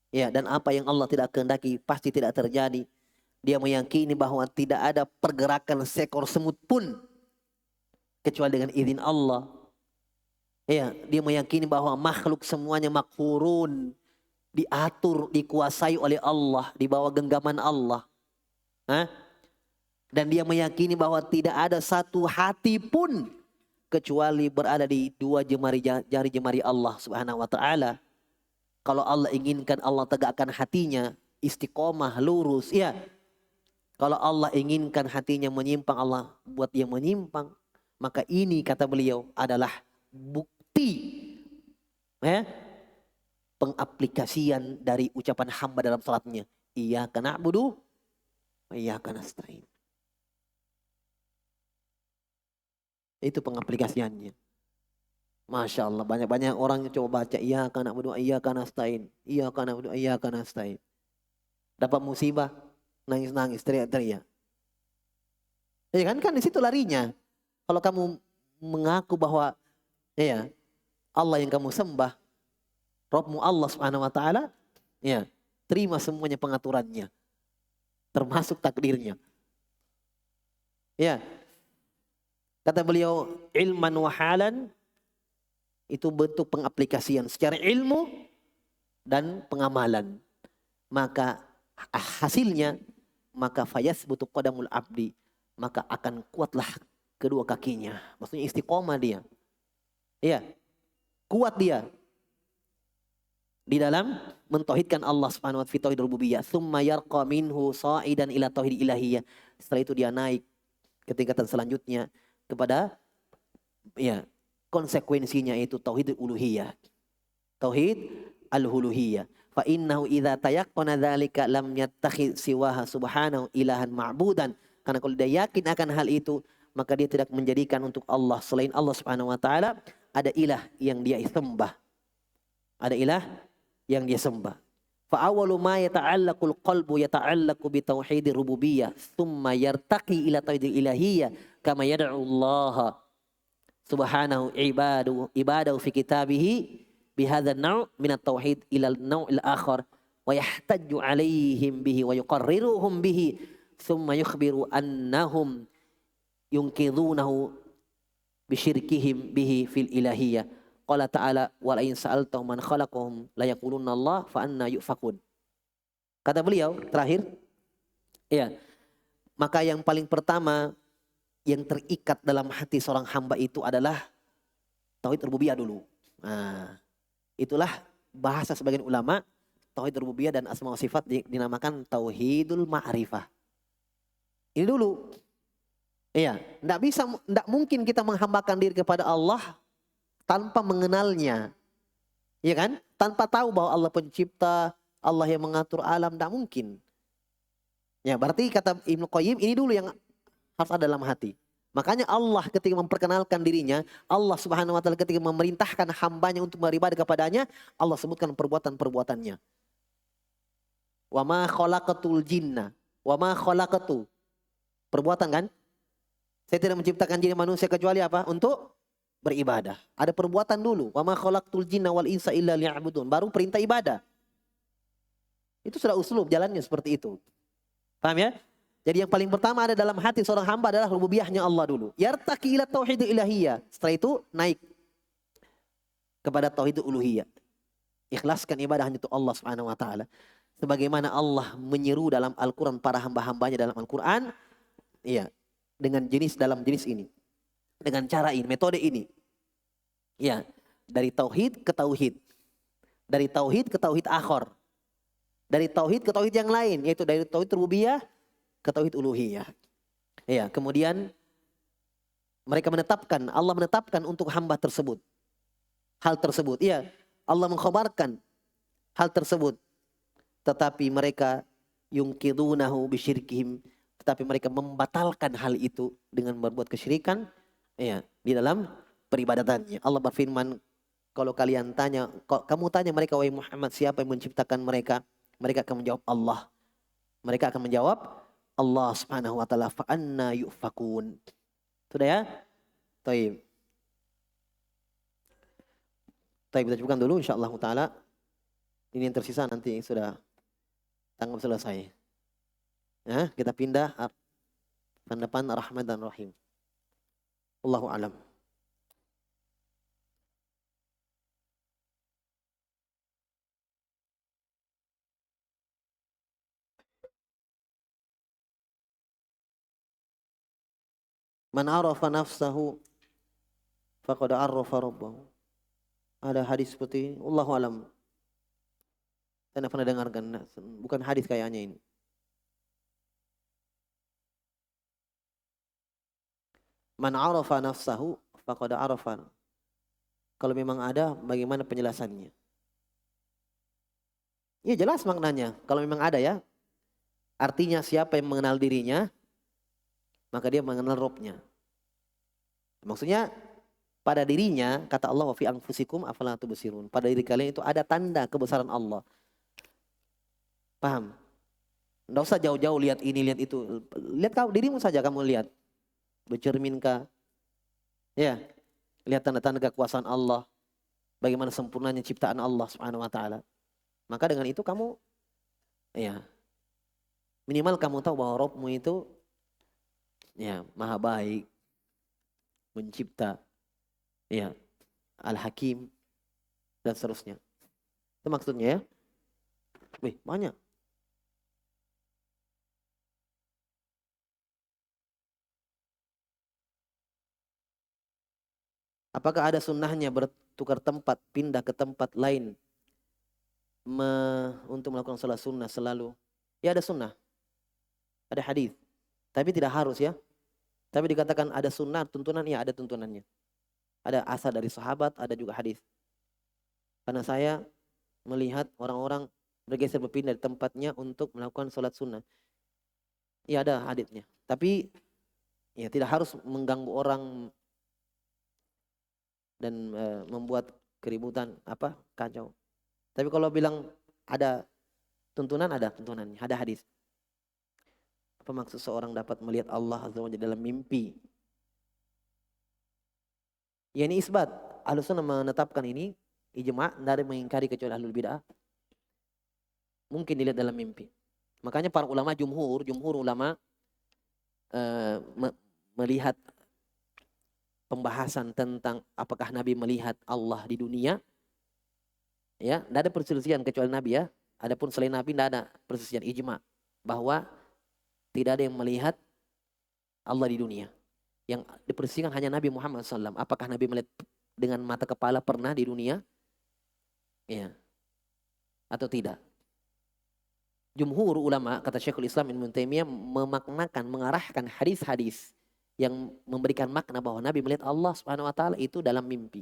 Ya, dan apa yang Allah tidak kehendaki pasti tidak terjadi. Dia meyakini bahwa tidak ada pergerakan seekor semut pun kecuali dengan izin Allah. Ya, dia meyakini bahwa makhluk semuanya makhurun, diatur, dikuasai oleh Allah, di bawah genggaman Allah. Hah? Dan dia meyakini bahwa tidak ada satu hati pun kecuali berada di dua jari jemari Allah Subhanahu wa taala. Kalau Allah inginkan, Allah tegakkan hatinya istiqomah, lurus, ya. Kalau Allah inginkan hatinya menyimpang, Allah buat dia menyimpang. Maka ini kata beliau adalah bukti, ya, pengaplikasian dari ucapan hamba dalam salatnya. Iyyaka na'budu wa iyyaka nasta'in. Itu pengaplikasiannya. Masya Allah, banyak-banyak orang yang coba baca iyyaka na'budu wa iyyaka nasta'in. Iyyaka na'budu wa iyyaka nasta'in. Dapat musibah, nangis-nangis, teriak-teriak. Ya kan di situ larinya. Kalau kamu mengaku bahwa ya Allah yang kamu sembah, Rabbmu Allah Subhanahu wa taala, ya, terima semuanya pengaturannya. Termasuk takdirnya. Ya. Kata beliau, ilman wa halan, itu bentuk pengaplikasian secara ilmu dan pengamalan. Maka hasilnya, maka fayasbutu qadamul abdi, maka akan kuatlah kedua kakinya. Maksudnya istiqomah dia. Iya. Kuat dia di dalam mentauhidkan Allah Subhanahu wa taala fi tauhid rububiyah, tsumma yarqa minhu sa'idan ila tauhid ilahiyah. Setelah itu dia naik ke tingkatan selanjutnya kepada ya konsekuensinya itu tauhid uluhiyah. Tauhid al-uluhiyah. Fa innahu idza tayaqqana dzalika lam yattakhidh siwaha subhanahu ilahan ma'budan. Karena kalau dia yakin akan hal itu, maka dia tidak menjadikan untuk Allah selain Allah Subhanahu wa taala ada ilah yang dia sembah. Ada ilah yang dia sembah. Fa awwalu ma yata'allaqul qalbu yata'allaqu bi tauhidir rububiyyah, tsumma yartaqi ila tauhidil ilahiyyah kama yad'u Allah subhanahu ibadahu fi kitabihi bi hadzal naw' min at-tauhid ila an-naw' al-akhar wa yahtajju 'alaihim bihi wa yuqarriruhum bihi tsumma yukhbiru annahum yunqidhunahu bi syirkihim bihi fil ilahiyyah. Qala ta'ala wa la in sa'altahum man khalaqahum la yaqulunna Allah fa anna yufakun. Kata beliau terakhir, ya, maka yang paling pertama yang terikat dalam hati seorang hamba itu adalah tauhid rububiyah dulu. Nah, itulah bahasa sebagian ulama tauhid rububiyah dan asma wa sifat dinamakan tauhidul ma'rifah. Ini dulu. Iya, enggak mungkin kita menghambakan diri kepada Allah tanpa mengenalnya. Ya kan? Tanpa tahu bahwa Allah pencipta, Allah yang mengatur alam, tidak mungkin. Ya, berarti kata Ibnu Qayyim ini dulu yang harus ada dalam hati. Makanya Allah ketika memperkenalkan dirinya, Allah Subhanahu wa taala ketika memerintahkan hambanya untuk beribadah kepadanya, Allah sebutkan perbuatan-perbuatannya. Wa ma khalaqatul jinna, wa ma khalaqatu. Perbuatan kan? Saya tidak menciptakan jin manusia kecuali apa? Untuk beribadah. Ada perbuatan dulu. Wa ma khalaqtul jinna wal insa illa liya'budun. Baru perintah ibadah. Itu sudah uslub, jalannya seperti itu. Paham ya? Jadi yang paling pertama ada dalam hati seorang hamba adalah rububiyahnya Allah dulu. Yartaqi ila tauhid ilahiyah. Setelah itu naik kepada tauhid uluhiyah. Ikhlaskan ibadah hanya untuk Allah Subhanahu wa taala. Sebagaimana Allah menyeru dalam Al-Qur'an para hamba-hambanya dalam Al-Qur'an, iya, dengan dalam jenis ini. Dengan cara ini, metode ini. Ya, dari tauhid ke tauhid. Dari tauhid ke tauhid akhir. Dari tauhid ke tauhid yang lain, yaitu dari tauhid rububiyah ke tauhid uluhiyah. Ya, kemudian mereka menetapkan, Allah menetapkan untuk hamba tersebut. Hal tersebut, ya, Allah mengkhabarkan hal tersebut. Tetapi mereka yungkidunahu bisyirkihim, tetapi mereka membatalkan hal itu dengan berbuat kesyirikan. Ya, di dalam peribadatannya. Allah berfirman, kalau kalian tanya, kamu tanya mereka, wahai Muhammad, siapa yang menciptakan mereka? Mereka akan menjawab Allah. Mereka akan menjawab Allah Subhanahu wa taala, fa anna yufakun. Sudah ya? Baik. Baik, kita cukupkan dulu insyaallah taala. Ini yang tersisa nanti sudah tanggap selesai. Ya, kita pindah depan Rahman dan Rahim. Allahu a'lam. Man arafa nafsahu faqad arafa rabbahu. Ada hadis seperti ini. Allahu a'lam. Saya tidak pernah dengarkan. Bukan hadis kayaknya ini. Man arafa nafsahu faqad arafa. Kalau memang ada, bagaimana penjelasannya? Iya jelas maknanya. Kalau memang ada ya. Artinya siapa yang mengenal dirinya, maka dia mengenal Robnya. Maksudnya pada dirinya, kata Allah, wa fi anfusikum afala tubsirun. Pada diri kalian itu ada tanda kebesaran Allah. Paham? Nggak usah jauh-jauh lihat ini, lihat itu. Lihat kau dirimu saja kamu lihat. Bercerminkah? Ya, lihat tanda-tanda kekuasaan Allah. Bagaimana sempurnanya ciptaan Allah Subhanahu wa taala. Maka dengan itu kamu ya minimal kamu tahu bahwa Rabbmu itu ya maha baik, mencipta, ya Al-Hakim dan seterusnya. Itu maksudnya ya. Wih, banyak. Apakah ada sunnahnya bertukar tempat, pindah ke tempat lain untuk melakukan sholat sunnah selalu? Ya ada sunnah, ada hadis. Tapi tidak harus ya. Tapi dikatakan ada sunnah, tuntunan, ya ada tuntunannya. Ada asar dari sahabat, ada juga hadis. Karena saya melihat orang-orang bergeser berpindah dari tempatnya untuk melakukan sholat sunnah. Ya ada hadisnya. Tapi ya tidak harus mengganggu orang dan membuat keributan kacau. Tapi kalau bilang ada tuntunan, ada tuntunannya, ada hadis. Apa maksud seorang dapat melihat Allah Azza wa Jalla dalam mimpi? Ya ini isbat. Ahlus Sunnah menetapkan ini ijma', tidak ada mengingkari kecuali ahlul bid'ah. Mungkin dilihat dalam mimpi. Makanya para ulama jumhur ulama melihat pembahasan tentang apakah Nabi melihat Allah di dunia. Ya, tidak ada perselisihan kecuali Nabi ya. Adapun selain Nabi tidak ada perselisihan, ijma bahwa tidak ada yang melihat Allah di dunia. Yang diperselisihkan hanya Nabi Muhammad SAW. Apakah Nabi melihat dengan mata kepala pernah di dunia? Ya. Atau tidak? Jumhur ulama, kata Syekhul Islam Ibnu Taimiyah, memaknakan, mengarahkan hadis-hadis yang memberikan makna bahwa Nabi melihat Allah Subhanahu wa taala itu dalam mimpi.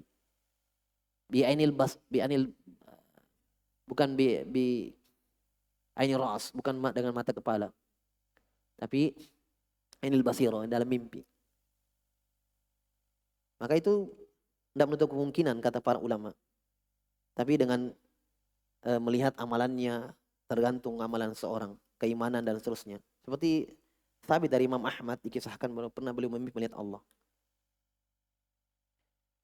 Bukan ainil ras, bukan dengan mata kepala. Tapi ainil basiro, dalam mimpi. Maka itu tidak menutup kemungkinan kata para ulama. Tapi dengan melihat amalannya, tergantung amalan seorang, keimanan dan seterusnya. Seperti sabit dari Imam Ahmad dikisahkan bahwa pernah beliau melihat Allah.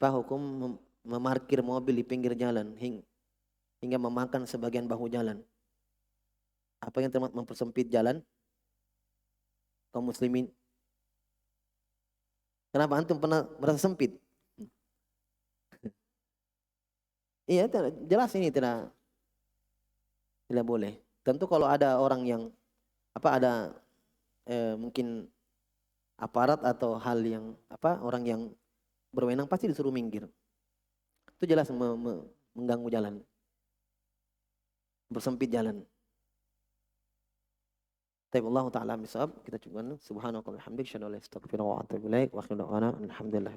Apa hukum memarkir mobil di pinggir jalan hingga memakan sebagian bahu jalan? Apa yang termasuk mempersempit jalan kaum muslimin? Kenapa antum pernah merasa sempit? Iya, jelas ini tidak boleh. Tentu kalau ada orang yang ada mungkin aparat atau hal yang orang yang berwenang pasti disuruh minggir. Itu jelas mengganggu jalan, bersempit jalan. Allah taala misab, kita coba subhanakallahumma hamdika asyhadu an la ilaha illa anta astaghfiruka wa atubu ilaik wa akhiru da'wana alhamdulillah.